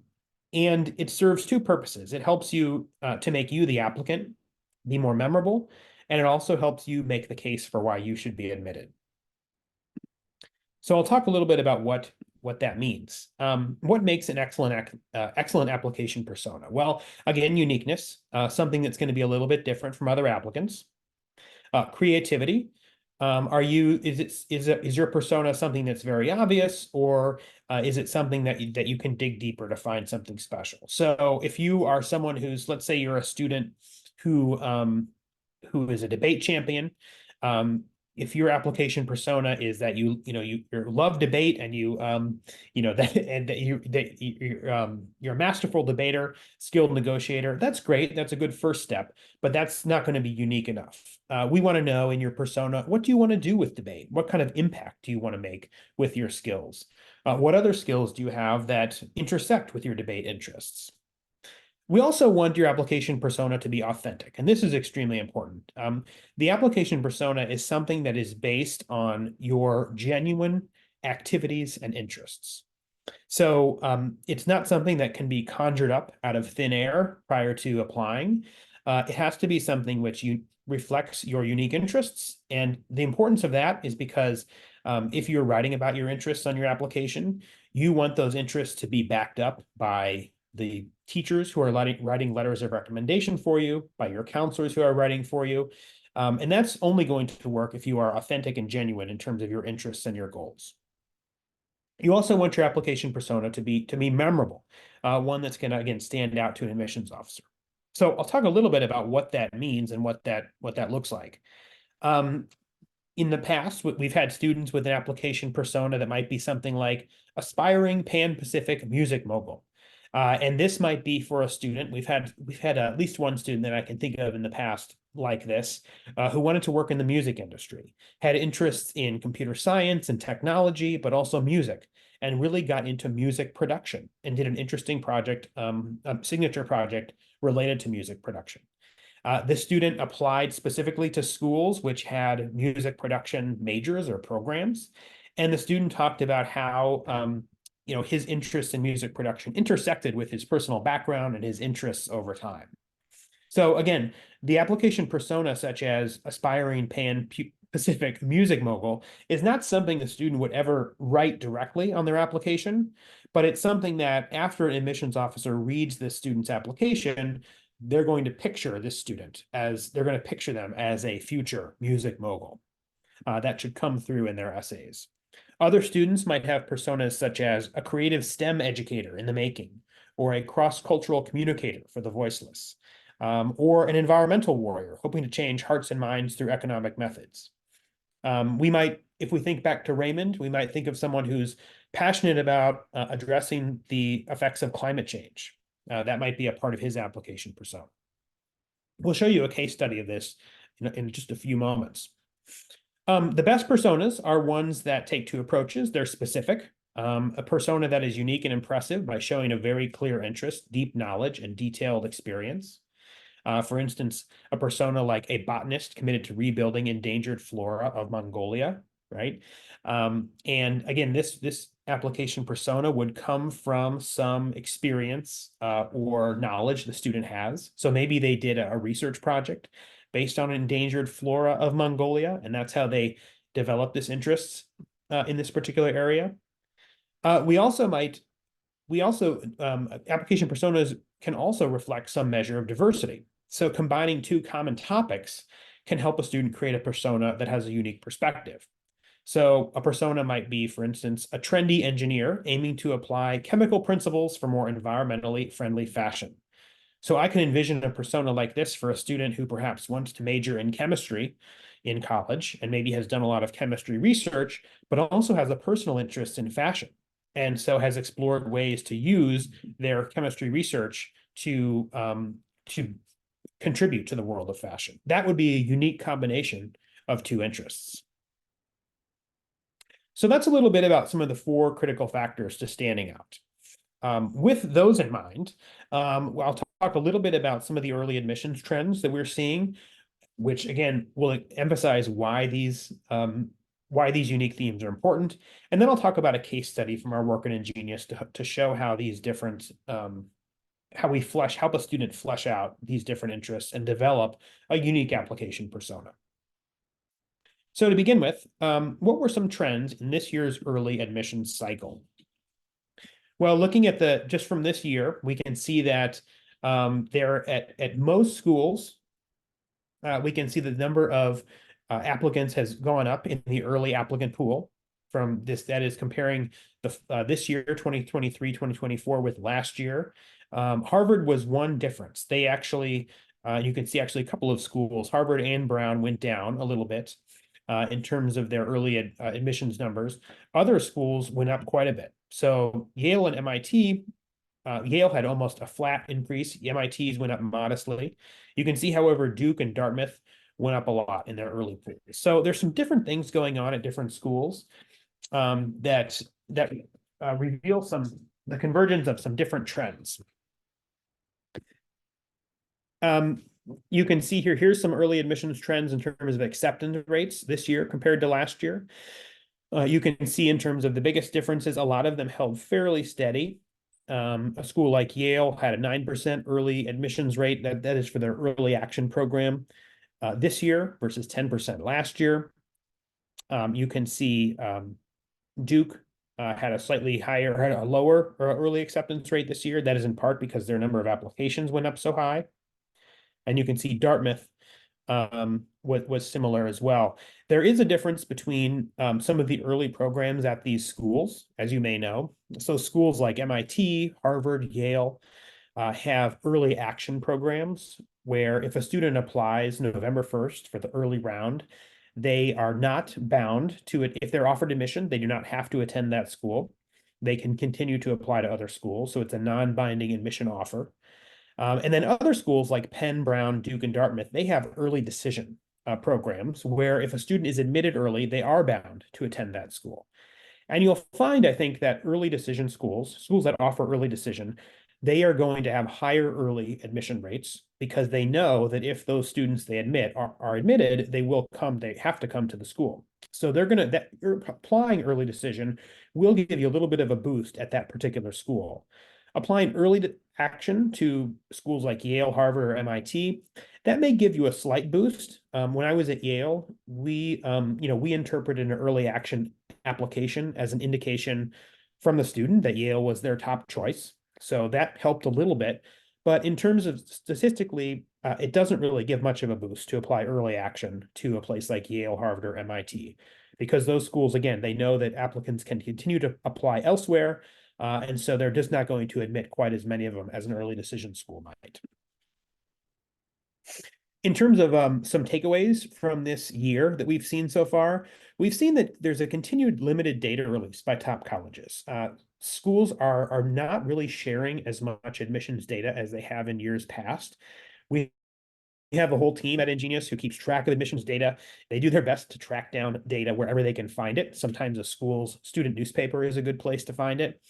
it serves two purposes. It helps you to make you, the applicant, be more memorable, and it also helps you make the case for why you should be admitted. So I'll talk a little bit about what that means. What makes an excellent application persona? Well, again, uniqueness, something that's going to be a little bit different from other applicants. Creativity. Is your persona something that's very obvious, or is it something that you can dig deeper to find something special? So if you are someone who's, let's say you're a student who is a debate champion, if your application persona is that you love debate and you're a masterful debater, skilled negotiator, that's great. That's a good first step, but that's not going to be unique enough. We want to know in your persona, what do you want to do with debate? What kind of impact do you want to make with your skills? What other skills do you have that intersect with your debate interests? We also want your application persona to be authentic, and this is extremely important. The application persona is something that is based on your genuine activities and interests. So it's not something that can be conjured up out of thin air prior to applying. It has to be something which reflects your unique interests, and the importance of that is because if you're writing about your interests on your application, you want those interests to be backed up by the teachers who are writing letters of recommendation for you, by your counselors who are writing for you. And that's only going to work if you are authentic and genuine in terms of your interests and your goals. You also want your application persona to be memorable, one that's going to, again, stand out to an admissions officer. So I'll talk a little bit about what that means and what that looks like. In the past, we've had students with an application persona that might be something like aspiring Pan-Pacific music mogul. And this might be for a student. We've had at least one student that I can think of in the past like this, who wanted to work in the music industry, had interests in computer science and technology, but also music, and really got into music production and did an interesting project, a signature project related to music production. This student applied specifically to schools which had music production majors or programs, and the student talked about how his interests in music production intersected with his personal background and his interests over time. So again, the application persona, such as aspiring Pan-Pacific music mogul, is not something the student would ever write directly on their application, but it's something that after an admissions officer reads this student's application, they're going to picture this student they're going to picture them as a future music mogul. That should come through in their essays. Other students might have personas such as a creative STEM educator in the making, or a cross-cultural communicator for the voiceless, or an environmental warrior hoping to change hearts and minds through economic methods. We might, if we think back to Raymond, we might think of someone who's passionate about addressing the effects of climate change. That might be a part of his application persona. We'll show you a case study of this in just a few moments. The best personas are ones that take two approaches. They're specific, a persona that is unique and impressive by showing a very clear interest, deep knowledge, and detailed experience. For instance, a persona like a botanist committed to rebuilding endangered flora of Mongolia, right? And again, this application persona would come from some experience or knowledge the student has. So maybe they did a research project based on endangered flora of Mongolia, and that's how they develop this interest in this particular area. Application personas can also reflect some measure of diversity. So combining two common topics can help a student create a persona that has a unique perspective. So a persona might be, for instance, a trendy engineer aiming to apply chemical principles for more environmentally friendly fashion. So I can envision a persona like this for a student who perhaps wants to major in chemistry in college and maybe has done a lot of chemistry research, but also has a personal interest in fashion. And so has explored ways to use their chemistry research to contribute to the world of fashion. That would be a unique combination of two interests. So that's a little bit about some of the 4 critical factors to standing out. With those in mind, I'll talk a little bit about some of the early admissions trends that we're seeing, which again will emphasize why these unique themes are important. And then I'll talk about a case study from our work in Ingenious to show how these different help a student flesh out these different interests and develop a unique application persona. So to begin with, what were some trends in this year's early admissions cycle? Well, looking at just from this year, we can see that there at most schools, we can see the number of applicants has gone up in the early applicant pool from this, that is comparing this year, 2023, 2024 with last year. Harvard was one difference. They actually, you can see actually a couple of schools, Harvard and Brown went down a little bit in terms of their early admissions numbers. Other schools went up quite a bit. So Yale and MIT, Yale had almost a flat increase. MIT's went up modestly. You can see, however, Duke and Dartmouth went up a lot in their early pool. So there's some different things going on at different schools that reveal the convergence of some different trends. You can see here's some early admissions trends in terms of acceptance rates this year compared to last year. You can see in terms of the biggest differences, a lot of them held fairly steady. A school like Yale had a 9% early admissions rate. That is for their early action program this year versus 10% last year. You can see Duke had a lower early acceptance rate this year. That is in part because their number of applications went up so high. And you can see Dartmouth was similar as well. There is a difference between some of the early programs at these schools, as you may know. So schools like MIT, Harvard, Yale have early action programs where if a student applies November 1st for the early round, they are not bound to it. If they're offered admission, they do not have to attend that school. They can continue to apply to other schools. So it's a non-binding admission offer. And then other schools like Penn, Brown, Duke, and Dartmouth, they have early decision programs where if a student is admitted early, they are bound to attend that school. And you'll find, I think, that early decision schools that offer early decision, they are going to have higher early admission rates because they know that if those students they admit are admitted, they have to come to the school. So applying early decision will give you a little bit of a boost at that particular school. Applying early action to schools like Yale, Harvard, or MIT, that may give you a slight boost. When I was at Yale, we interpreted an early action application as an indication from the student that Yale was their top choice. So that helped a little bit. But in terms of statistically, it doesn't really give much of a boost to apply early action to a place like Yale, Harvard, or MIT, because those schools, again, they know that applicants can continue to apply elsewhere. And so they're just not going to admit quite as many of them as an early decision school might. In terms of some takeaways from this year that we've seen so far, we've seen that there's a continued limited data release by top colleges. Schools are not really sharing as much admissions data as they have in years past. We have a whole team at Ingenious who keeps track of admissions data. They do their best to track down data wherever they can find it. Sometimes a school's student newspaper is a good place to find it.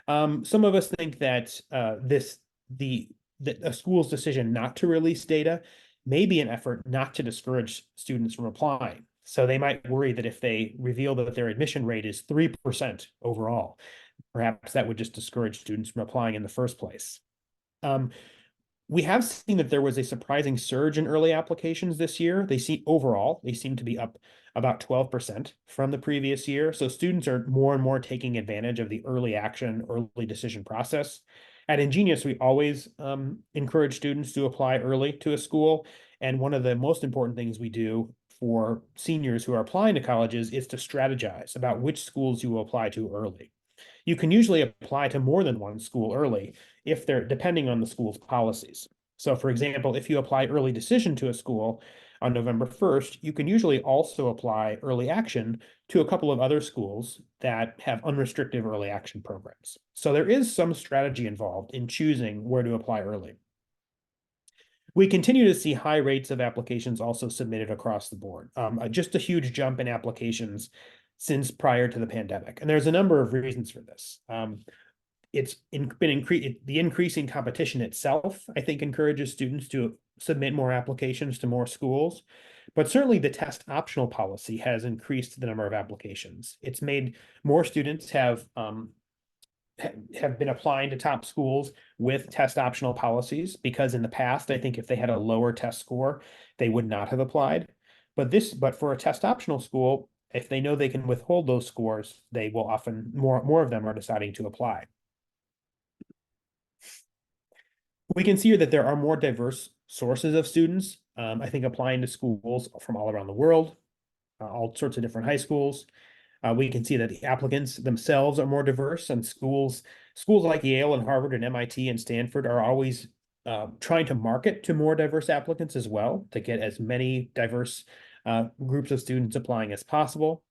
Some of us think that a school's decision not to release data may be an effort not to discourage students from applying. So they might worry that if they reveal that their admission rate is 3% overall, perhaps that would just discourage students from applying in the first place. We have seen that there was a surprising surge in early applications this year. They seem to be up about 12% from the previous year. So students are more and more taking advantage of the early action, early decision process. At Ingenious, we always encourage students to apply early to a school. And one of the most important things we do for seniors who are applying to colleges is to strategize about which schools you will apply to early. You can usually apply to more than one school early if they're depending on the school's policies. So for example, if you apply early decision to a school on November 1st, you can usually also apply early action to a couple of other schools that have unrestricted early action programs. So there is some strategy involved in choosing where to apply early. We continue to see high rates of applications also submitted across the board. Just a huge jump in applications since prior to the pandemic. And there's a number of reasons for this. The increasing competition itself, I think, encourages students to submit more applications to more schools. But certainly the test optional policy has increased the number of applications. It's made more students have been applying to top schools with test optional policies, because in the past, I think if they had a lower test score, they would not have applied. But for a test optional school, if they know they can withhold those scores, they will often, more of them are deciding to apply. We can see here that there are more diverse sources of students, I think, applying to schools from all around the world, all sorts of different high schools. We can see that the applicants themselves are more diverse, and schools like Yale and Harvard and MIT and Stanford are always trying to market to more diverse applicants as well, to get as many diverse groups of students applying as possible.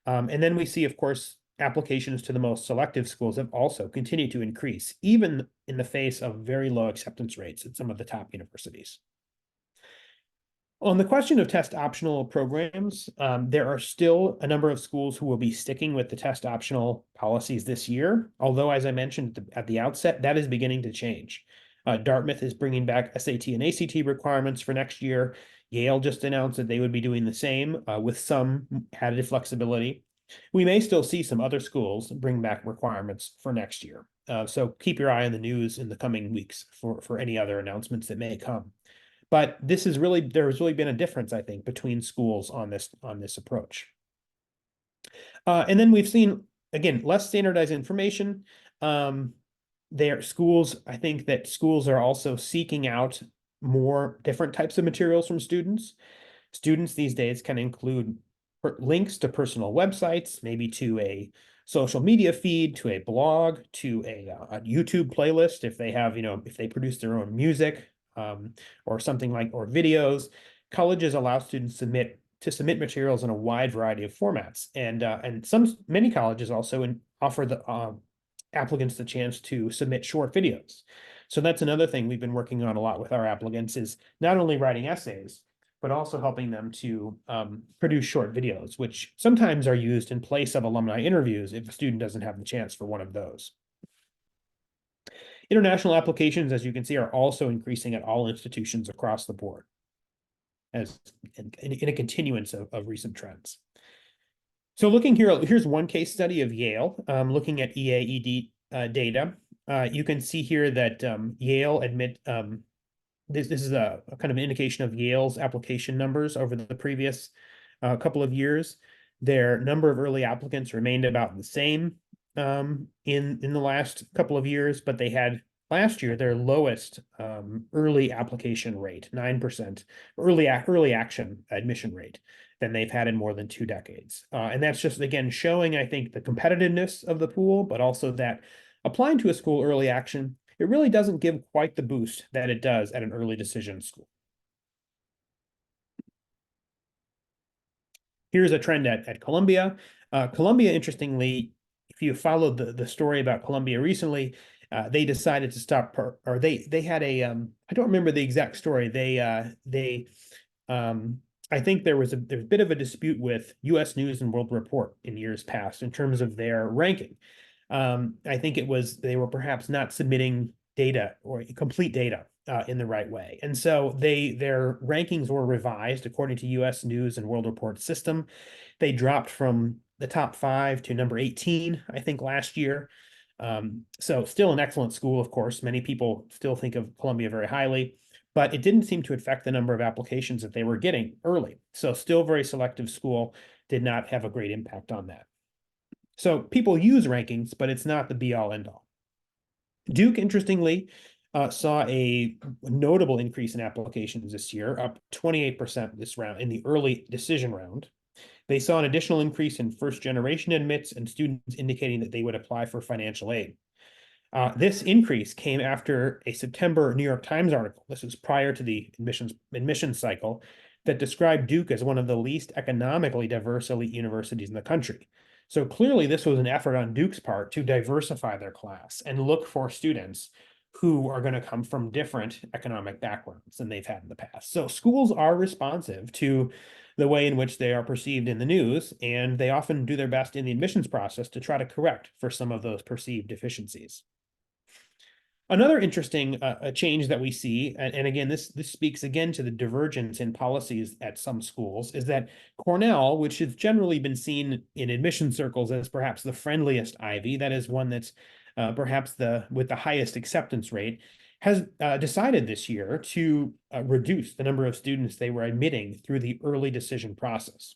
And then we see, of course, applications to the most selective schools have also continued to increase, even in the face of very low acceptance rates at some of the top universities. On the question of test optional programs, there are still a number of schools who will be sticking with the test optional policies this year. Although, as I mentioned at the outset, that is beginning to change. Dartmouth is bringing back SAT and ACT requirements for next year. Yale just announced that they would be doing the same with some added flexibility. We may still see some other schools bring back requirements for next year. So keep your eye on the news in the coming weeks for any other announcements that may come. But there has really been a difference, I think, between schools on this approach. And then we've seen, again, less standardized information. I think that schools are also seeking out more different types of materials from students. Students these days can include links to personal websites, maybe to a social media feed, to a blog, to a YouTube playlist if they have, if they produce their own music, or something like, or videos. Colleges allow students to submit materials in a wide variety of formats, and many colleges also offer the applicants the chance to submit short videos. So that's another thing we've been working on a lot with our applicants, is not only writing essays, but also helping them to produce short videos, which sometimes are used in place of alumni interviews if a student doesn't have the chance for one of those. International applications, as you can see, are also increasing at all institutions across the board, as in a continuance of recent trends. So looking here, here's one case study of Yale, looking at EAED data. You can see here that Yale this is a kind of an indication of Yale's application numbers over the previous couple of years. Their number of early applicants remained about the same in the last couple of years, but they had last year their lowest early application rate, 9% early action admission rate, than they've had in more than 2 decades. And that's just, again, showing, I think, the competitiveness of the pool, but also that applying to a school early action, it really doesn't give quite the boost that it does at an early decision school. Here's a trend at Columbia. Columbia, interestingly, if you followed the story about Columbia recently, they decided to stop, or they had a I don't remember the exact story. I think there's a bit of a dispute with U.S. News and World Report in years past in terms of their ranking. I think they were perhaps not submitting data or complete data in the right way. And so their rankings were revised according to U.S. News and World Report system. They dropped from the top 5 to number 18, I think, last year. So still an excellent school, of course. Many people still think of Columbia very highly, but it didn't seem to affect the number of applications that they were getting early. So still very selective school, did not have a great impact on that. So people use rankings, but it's not the be all end all. Duke, interestingly, saw a notable increase in applications this year, up 28% this round in the early decision round. They saw an additional increase in first generation admits and students indicating that they would apply for financial aid. This increase came after a September New York Times article. This was prior to the admissions cycle that described Duke as one of the least economically diverse elite universities in the country. So clearly this was an effort on Duke's part to diversify their class and look for students who are going to come from different economic backgrounds than they've had in the past. So schools are responsive to the way in which they are perceived in the news, and they often do their best in the admissions process to try to correct for some of those perceived deficiencies. Another interesting change that we see, and again, this speaks again to the divergence in policies at some schools, is that Cornell, which has generally been seen in admission circles as perhaps the friendliest Ivy, that is one that's perhaps with the highest acceptance rate, has decided this year to reduce the number of students they were admitting through the early decision process.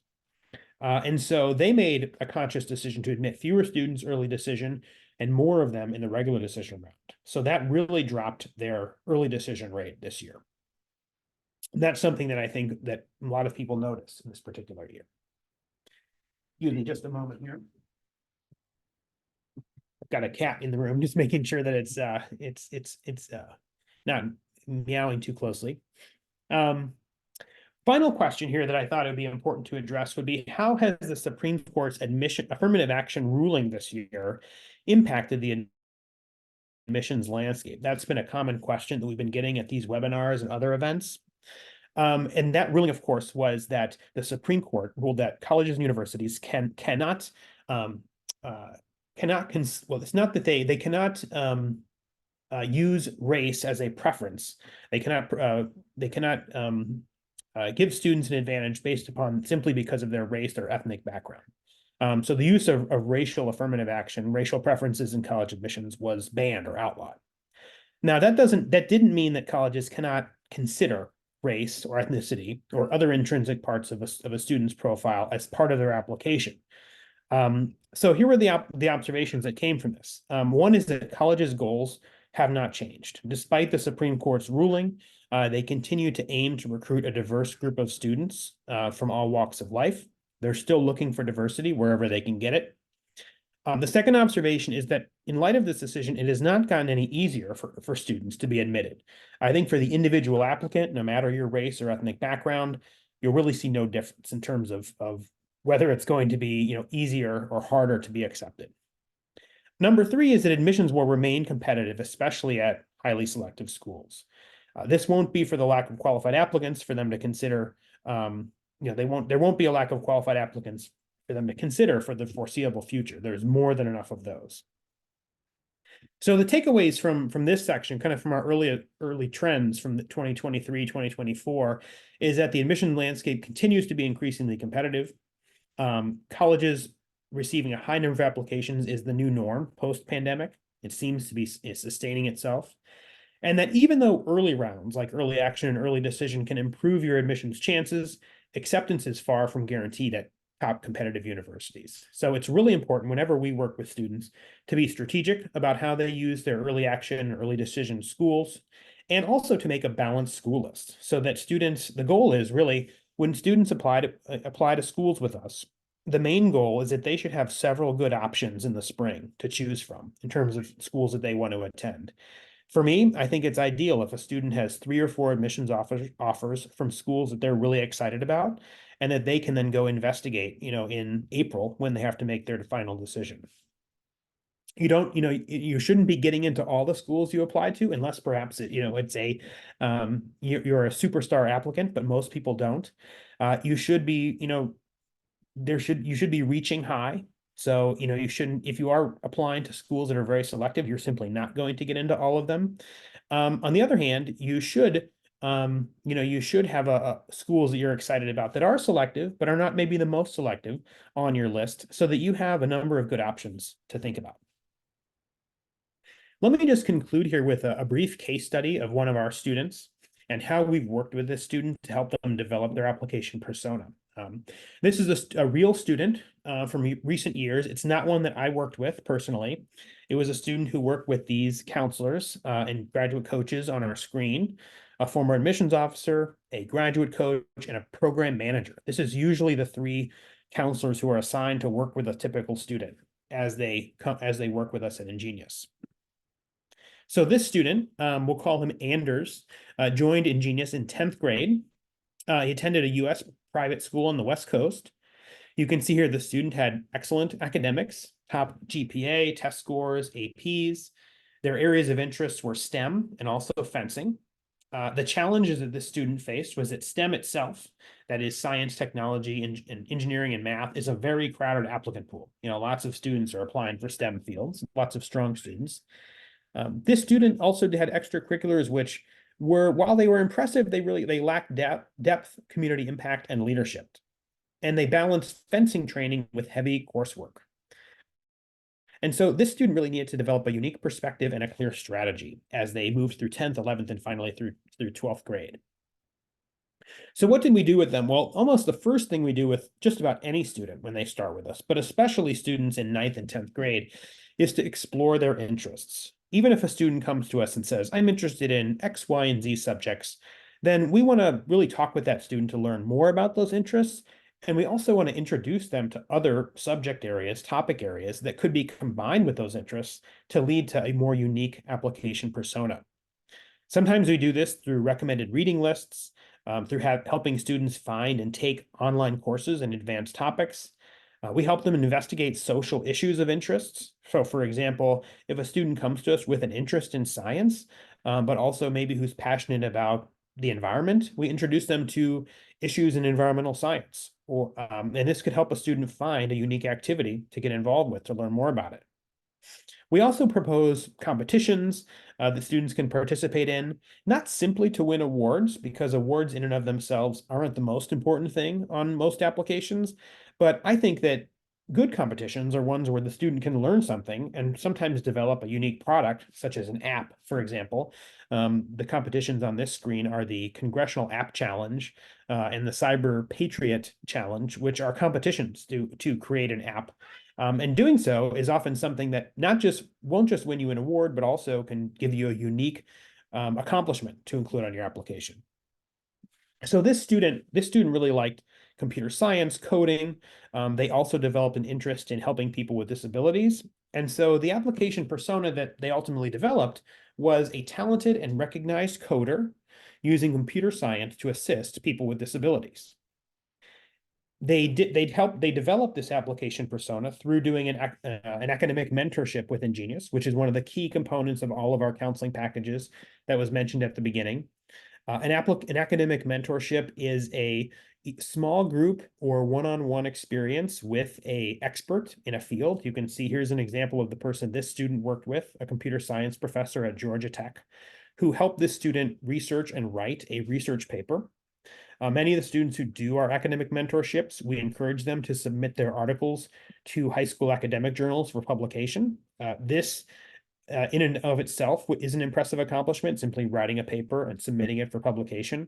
And so they made a conscious decision to admit fewer students early decision and more of them in the regular decision round. So that really dropped their early decision rate this year. And that's something that I think that a lot of people noticed in this particular year. Give me just a moment here. I've got a cat in the room, just making sure that it's not meowing too closely. Final question here that I thought it would be important to address would be, how has the Supreme Court's affirmative action ruling this year impacted the admissions landscape? That's been a common question that we've been getting at these webinars and other events. And that ruling, of course, was that the Supreme Court ruled that colleges and universities cannot use race as a preference. They cannot give students an advantage based upon simply because of their race or ethnic background. So the use of racial affirmative action, racial preferences in college admissions was banned or outlawed. Now that didn't mean that colleges cannot consider race or ethnicity or other intrinsic parts of a student's profile as part of their application. So here were the observations that came from this. One is that colleges' goals have not changed. Despite the Supreme Court's ruling, they continue to aim to recruit a diverse group of students from all walks of life. They're still looking for diversity wherever they can get it. The second observation is that in light of this decision, it has not gotten any easier for students to be admitted. I think for the individual applicant, no matter your race or ethnic background, you'll really see no difference in terms of whether it's going to be easier or harder to be accepted. Number three is that admissions will remain competitive, especially at highly selective schools. This won't be for the lack of qualified applicants for them to consider. There won't be a lack of qualified applicants for them to consider for the foreseeable future. There's more than enough of those. So the takeaways from this section, kind of from our early trends from the 2023, 2024, is that the admission landscape continues to be increasingly competitive. Colleges receiving a high number of applications is the new norm post-pandemic. It seems to be sustaining itself. And that even though early rounds like early action and early decision can improve your admissions chances, acceptance is far from guaranteed at top competitive universities. So it's really important whenever we work with students to be strategic about how they use their early action and early decision schools, and also to make a balanced school list so that the goal is really when students apply to schools with us, the main goal is that they should have several good options in the spring to choose from in terms of schools that they want to attend. For me, I think it's ideal if a student has 3 or 4 admissions offers from schools that they're really excited about, and that they can then go investigate, in April when they have to make their final decision. You shouldn't be getting into all the schools you apply to unless perhaps you're a superstar applicant, but most people don't. You should be, you should be reaching high. So, you shouldn't, if you are applying to schools that are very selective, you're simply not going to get into all of them. On the other hand, you should have schools that you're excited about that are selective, but are not maybe the most selective on your list, so that you have a number of good options to think about. Let me just conclude here with a brief case study of one of our students and how we've worked with this student to help them develop their application persona. This is a real student from recent years. It's not one that I worked with personally. It was a student who worked with these counselors and graduate coaches on our screen, a former admissions officer, a graduate coach, and a program manager. This is usually the three counselors who are assigned to work with a typical student as they work with us at Ingenious. So this student, we'll call him Anders, joined Ingenious in 10th grade. He attended a U.S. private school on the West Coast. You can see here the student had excellent academics, top GPA, test scores, APs. Their areas of interest were STEM and also fencing. The challenges that this student faced was that STEM itself, that is science, technology, and engineering and math, is a very crowded applicant pool. You know, lots of students are applying for STEM fields, lots of strong students. This student also had extracurriculars, which were, while they were impressive, they lacked depth, community impact, and leadership. And they balanced fencing training with heavy coursework. And so this student really needed to develop a unique perspective and a clear strategy as they moved through 10th, 11th, and finally through 12th grade. So what did we do with them? Well, almost the first thing we do with just about any student when they start with us, but especially students in 9th and 10th grade, is to explore their interests. Even if a student comes to us and says, I'm interested in X, Y, and Z subjects, then we want to really talk with that student to learn more about those interests. And we also want to introduce them to other subject areas, topic areas that could be combined with those interests to lead to a more unique application persona. Sometimes we do this through recommended reading lists, through helping students find and take online courses in advanced topics. We help them investigate social issues of interests. So for example, if a student comes to us with an interest in science, but also maybe who's passionate about the environment, we introduce them to issues in environmental science. And this could help a student find a unique activity to get involved with to learn more about it. We also propose competitions that students can participate in, not simply to win awards, because awards in and of themselves aren't the most important thing on most applications, but I think that good competitions are ones where the student can learn something and sometimes develop a unique product, such as an app, for example. The competitions on this screen are the Congressional App Challenge and the Cyber Patriot Challenge, which are competitions to create an app. And doing so is often something that won't just win you an award, but also can give you a unique accomplishment to include on your application. So this student really liked computer science, coding. They also developed an interest in helping people with disabilities. And so the application persona that they ultimately developed was a talented and recognized coder using computer science to assist people with disabilities. They developed this application persona through doing an academic mentorship with Ingenious, which is one of the key components of all of our counseling packages that was mentioned at the beginning. An academic mentorship is a small group or one-on-one experience with an expert in a field. You can see here's an example of the person this student worked with, a computer science professor at Georgia Tech, who helped this student research and write a research paper. Many of the students who do our academic mentorships, we encourage them to submit their articles to high school academic journals for publication. This in and of itself is an impressive accomplishment, simply writing a paper and submitting it for publication.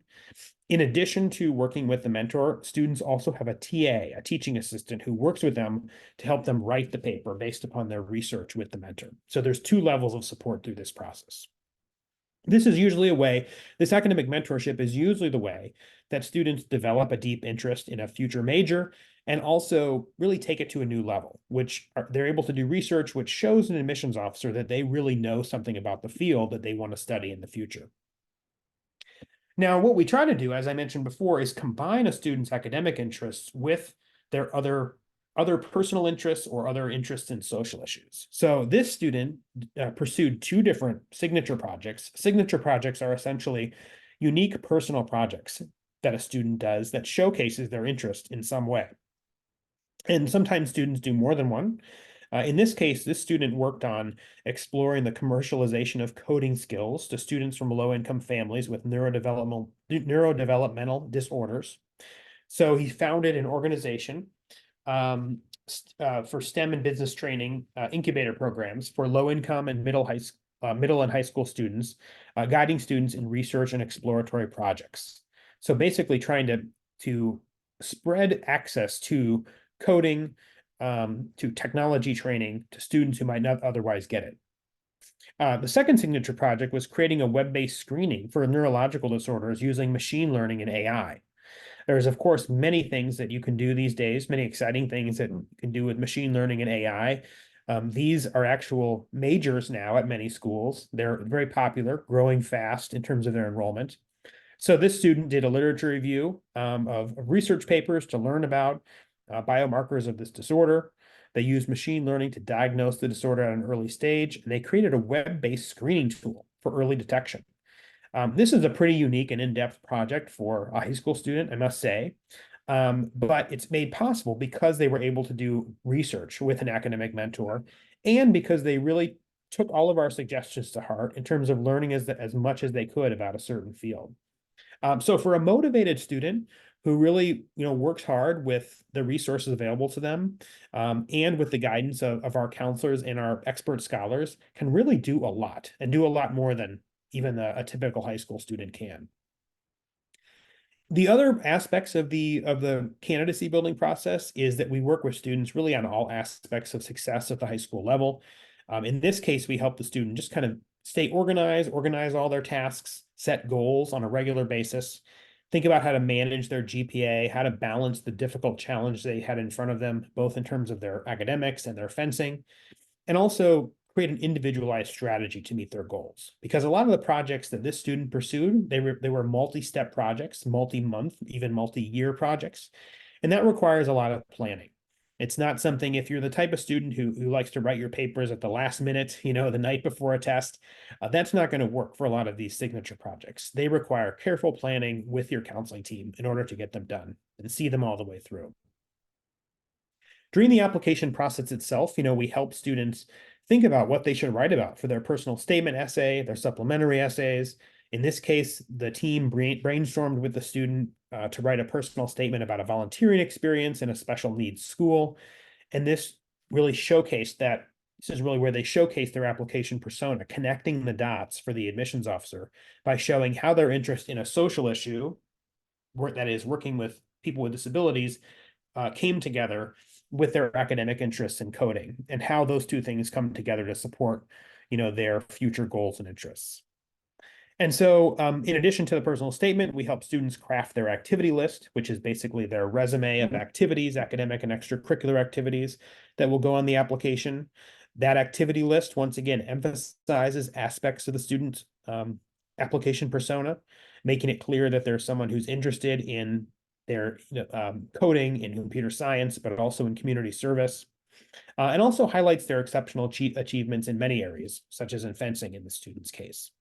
In addition to working with the mentor, students also have a TA, a teaching assistant, who works with them to help them write the paper based upon their research with the mentor. So there's two levels of support through this process. This academic mentorship is usually the way that students develop a deep interest in a future major and also really take it to a new level, which they're able to do research which shows an admissions officer that they really know something about the field that they want to study in the future. Now, what we try to do, as I mentioned before, is combine a student's academic interests with their other personal interests or other interests in social issues. So this student pursued two different signature projects. Signature projects are essentially unique personal projects that a student does that showcases their interest in some way. And sometimes students do more than one. In this case, this student worked on exploring the commercialization of coding skills to students from low-income families with neurodevelopmental disorders. So he founded an organization for STEM and business training incubator programs for low-income and middle and high school students, guiding students in research and exploratory projects. So basically trying to spread access to coding, to technology training to students who might not otherwise get it. The second signature project was creating a web-based screening for neurological disorders using machine learning and AI. There's, of course, many things that you can do these days, many exciting things that you can do with machine learning and AI. These are actual majors now at many schools. They're very popular, growing fast in terms of their enrollment. So this student did a literature review of research papers to learn about biomarkers of this disorder. They used machine learning to diagnose the disorder at an early stage, and they created a web-based screening tool for early detection. This is a pretty unique and in-depth project for a high school student, I must say, but it's made possible because they were able to do research with an academic mentor, and because they really took all of our suggestions to heart in terms of learning as much as they could about a certain field. So for a motivated student who really, works hard with the resources available to them, and with the guidance of our counselors and our expert scholars, can really do a lot, and do a lot more than even a typical high school student can. The other aspects of the candidacy building process is that we work with students really on all aspects of success at the high school level. In this case, we help the student just kind of stay organized, organize all their tasks, set goals on a regular basis, think about how to manage their GPA, how to balance the difficult challenge they had in front of them, both in terms of their academics and their fencing, and also create an individualized strategy to meet their goals. Because a lot of the projects that this student pursued, they were multi-step projects, multi-month, even multi-year projects, and that requires a lot of planning. It's not something, if you're the type of student who likes to write your papers at the last minute, the night before a test, that's not going to work for a lot of these signature projects. They require careful planning with your counseling team in order to get them done and see them all the way through. During the application process itself, we help students think about what they should write about for their personal statement essay, their supplementary essays. In this case, the team brainstormed with the student to write a personal statement about a volunteering experience in a special needs school. And this really showcased that, this is really where they showcase their application persona, connecting the dots for the admissions officer by showing how their interest in a social issue, that is working with people with disabilities, came together with their academic interests in coding, and how those two things come together to support, their future goals and interests. And so in addition to the personal statement, we help students craft their activity list, which is basically their resume of activities, academic and extracurricular activities that will go on the application. That activity list, once again, emphasizes aspects of the student's application persona, making it clear that there's someone who's interested in their coding in computer science, but also in community service, and also highlights their exceptional achievements in many areas, such as in fencing in the student's case.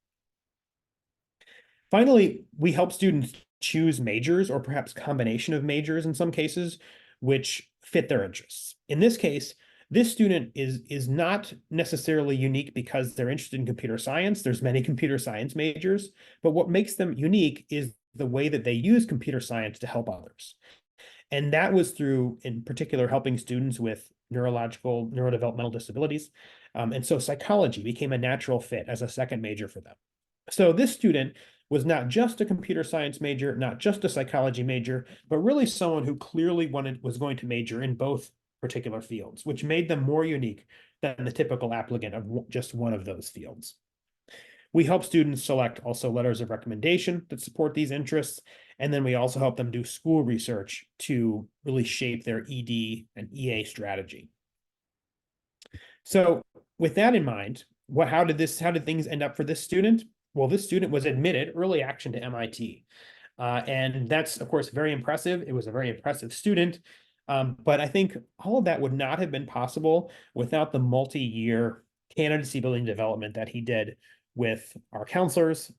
Finally, we help students choose majors, or perhaps combination of majors in some cases, which fit their interests. In this case, this student is not necessarily unique because they're interested in computer science. There's many computer science majors, but what makes them unique is the way that they use computer science to help others. And that was through, in particular, helping students with neurodevelopmental disabilities. And so psychology became a natural fit as a second major for them. So this student was not just a computer science major, not just a psychology major, but really someone who clearly was going to major in both particular fields, which made them more unique than the typical applicant of just one of those fields. We help students select also letters of recommendation that support these interests, and then we also help them do school research to really shape their ED and EA strategy. So with that in mind, how did things end up for this student? Well, this student was admitted early action to MIT. And that's, of course, very impressive. It was a very impressive student. But I think all of that would not have been possible without the multi-year candidacy building development that he did with our counselors,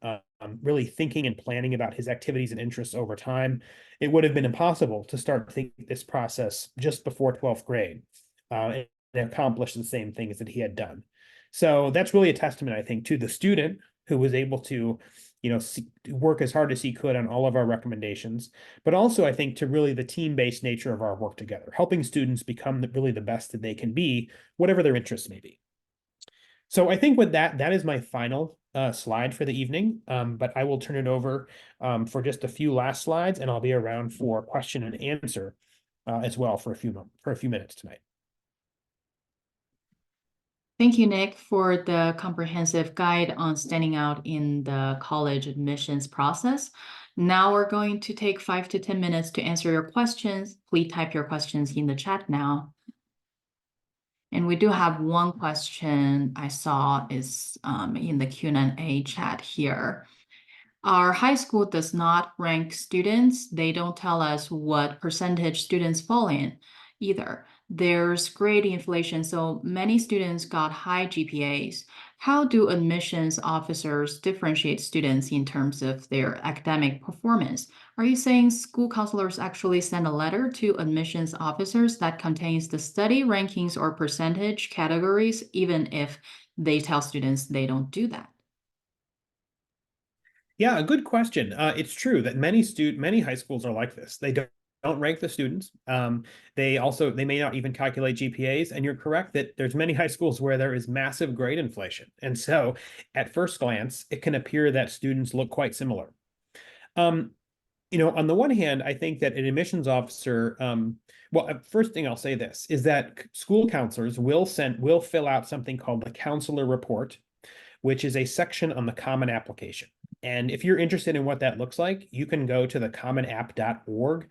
really thinking and planning about his activities and interests over time. It would have been impossible to start thinking this process just before 12th grade and accomplish the same things that he had done. So that's really a testament, I think, to the student who was able to, work as hard as he could on all of our recommendations, but also I think to really the team-based nature of our work together, helping students become really the best that they can be, whatever their interests may be. So I think with that is my final slide for the evening, but I will turn it over for just a few last slides, and I'll be around for question and answer as well for a few minutes tonight. Thank you, Nick, for the comprehensive guide on standing out in the college admissions process. Now we're going to take 5 to 10 minutes to answer your questions. Please type your questions in the chat now. And we do have one question I saw is in the Q&A chat here. Our high school does not rank students. They don't tell us what percentage students fall in either. There's grade inflation, so many students got high GPAs. How do admissions officers differentiate students in terms of their academic performance? Are you saying school counselors actually send a letter to admissions officers that contains the study rankings or percentage categories, even if they tell students they don't do that? Yeah, a good question. It's true that many high schools are like this. They don't rank the students. They may not even calculate GPAs. And you're correct that there's many high schools where there is massive grade inflation. And so at first glance, it can appear that students look quite similar. On the one hand, I think that an admissions officer, first thing I'll say this is that school counselors will fill out something called the counselor report, which is a section on the Common Application. And if you're interested in what that looks like, you can go to the commonapp.org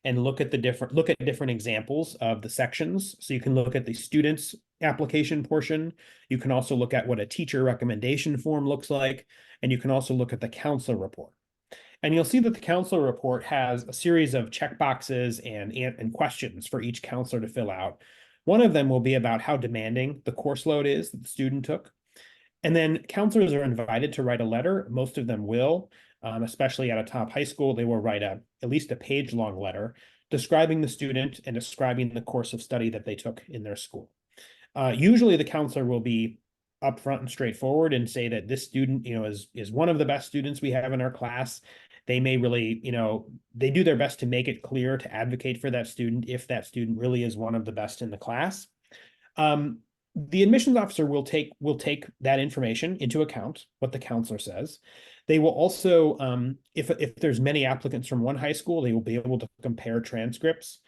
and look at different examples of the sections. So you can look at the student's application portion. You can also look at what a teacher recommendation form looks like, and you can also look at the counselor report. And you'll see that the counselor report has a series of checkboxes and questions for each counselor to fill out. One of them will be about how demanding the course load is that the student took. And then counselors are invited to write a letter. Most of them will, especially at a top high school, they will write at least a page-long letter describing the student and describing the course of study that they took in their school. Usually the counselor will be upfront and straightforward and say that this student, is one of the best students we have in our class. They may really, they do their best to make it clear to advocate for that student if that student really is one of the best in the class. The admissions officer will take that information into account, what the counselor says. They will also, if there's many applicants from one high school, they will be able to compare transcripts.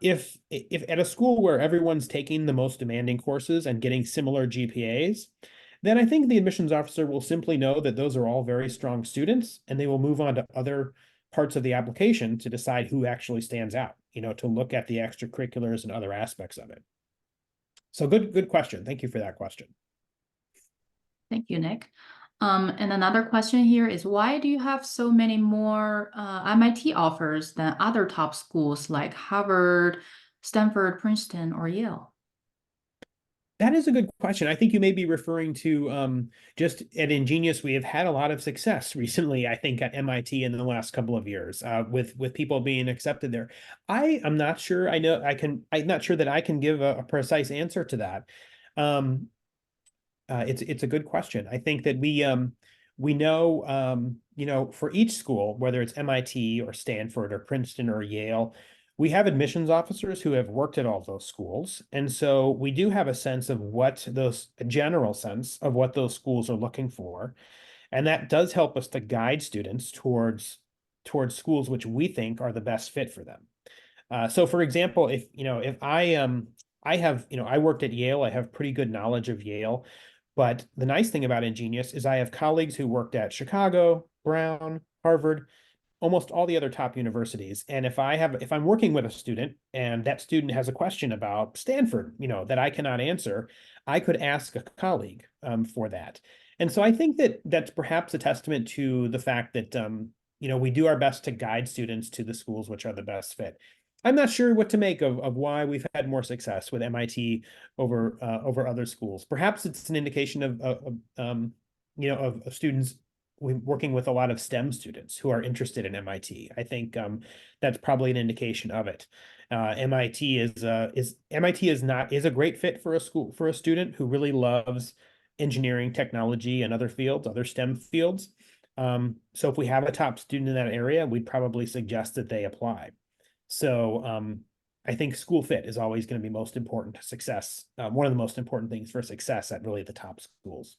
If at a school where everyone's taking the most demanding courses and getting similar GPAs, then I think the admissions officer will simply know that those are all very strong students, and they will move on to other parts of the application to decide who actually stands out, to look at the extracurriculars and other aspects of it. So good question. Thank you for that question. Thank you, Nick. And another question here is, why do you have so many more MIT offers than other top schools like Harvard, Stanford, Princeton, or Yale? That is a good question. I think you may be referring to just at Ingenious, we have had a lot of success recently, I think, at MIT in the last couple of years with people being accepted there. I'm not sure. I'm not sure that I can give a precise answer to that. It's a good question. I think that we know, for each school, whether it's MIT or Stanford or Princeton or Yale, we have admissions officers who have worked at all those schools. And so we do have a general sense of what those schools are looking for. And that does help us to guide students towards schools which we think are the best fit for them. So for example, if I worked at Yale, I have pretty good knowledge of Yale. But the nice thing about Ingenious is I have colleagues who worked at Chicago, Brown, Harvard, almost all the other top universities. And if I'm working with a student and that student has a question about Stanford, that I cannot answer, I could ask a colleague for that. And so I think that that's perhaps a testament to the fact that, we do our best to guide students to the schools which are the best fit. I'm not sure what to make of why we've had more success with MIT over other schools. Perhaps it's an indication of students working with a lot of STEM students who are interested in MIT. I think that's probably an indication of it. MIT is a great fit for a student who really loves engineering, technology, and other STEM fields. So if we have a top student in that area, we'd probably suggest that they apply. So I think school fit is always going to be most important to success. One of the most important things for success at really the top schools.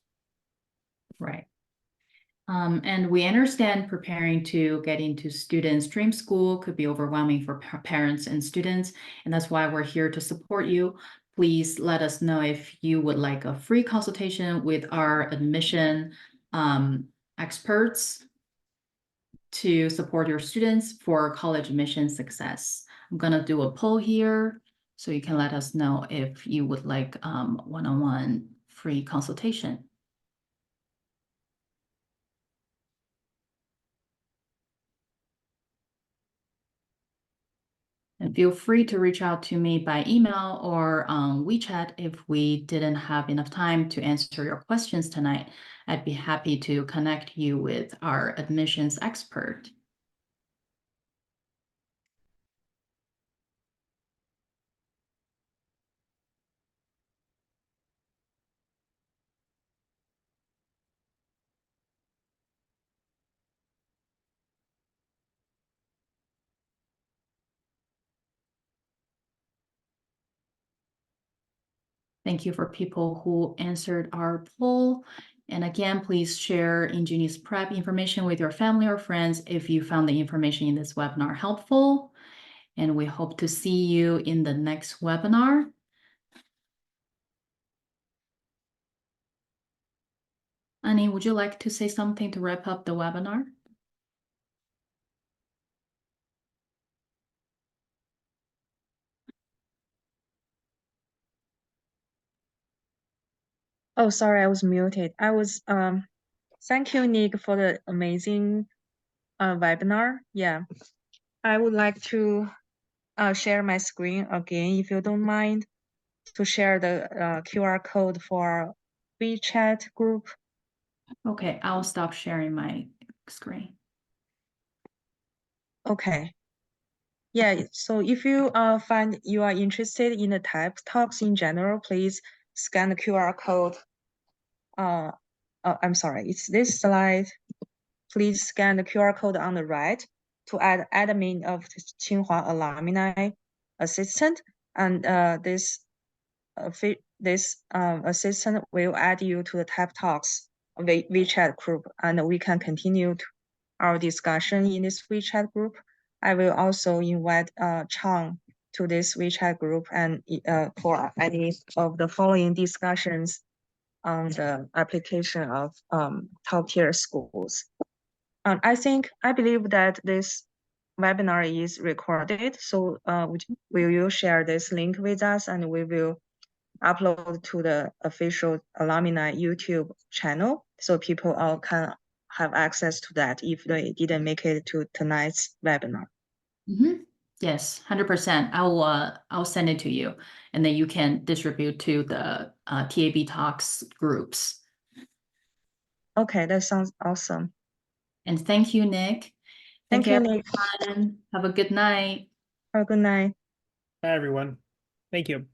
Right. And we understand preparing to get into students' dream school could be overwhelming for parents and students, and that's why we're here to support you. Please let us know if you would like a free consultation with our admission experts to support your students for college admission success. I'm gonna do a poll here, so you can let us know if you would like one-on-one free consultation. And feel free to reach out to me by email or on WeChat if we didn't have enough time to answer your questions tonight. I'd be happy to connect you with our admissions expert. Thank you for people who answered our poll. And again, please share Ingenious Prep information with your family or friends if you found the information in this webinar helpful. And we hope to see you in the next webinar. Annie, would you like to say something to wrap up the webinar? Oh, sorry, I was muted. I was thank you, Nick, for the amazing webinar. Yeah, I would like to share my screen again, if you don't mind, to share the QR code for WeChat group. Okay, I'll stop sharing my screen. Okay. Yeah, so if you find you are interested in the type talks in general, please scan the QR code. I'm sorry, it's this slide. Please scan the QR code on the right to add admin of the Tsinghua alumni assistant, and this assistant will add you to the type talks WeChat group, and we can continue our discussion in this WeChat group. I will also invite Chang to this WeChat group and for any of the following discussions on the application of top tier schools. I believe that this webinar is recorded, so will you share this link with us, and we will upload to the official alumni YouTube channel, so people all can have access to that if they didn't make it to tonight's webinar. Mm-hmm. Yes, 100%. I'll send it to you, and then you can distribute to the TAB Talks groups. Okay, that sounds awesome. And thank you, Nick. Thank you, Nick. Everyone. Have a good night. Have a good night. Bye, everyone. Thank you.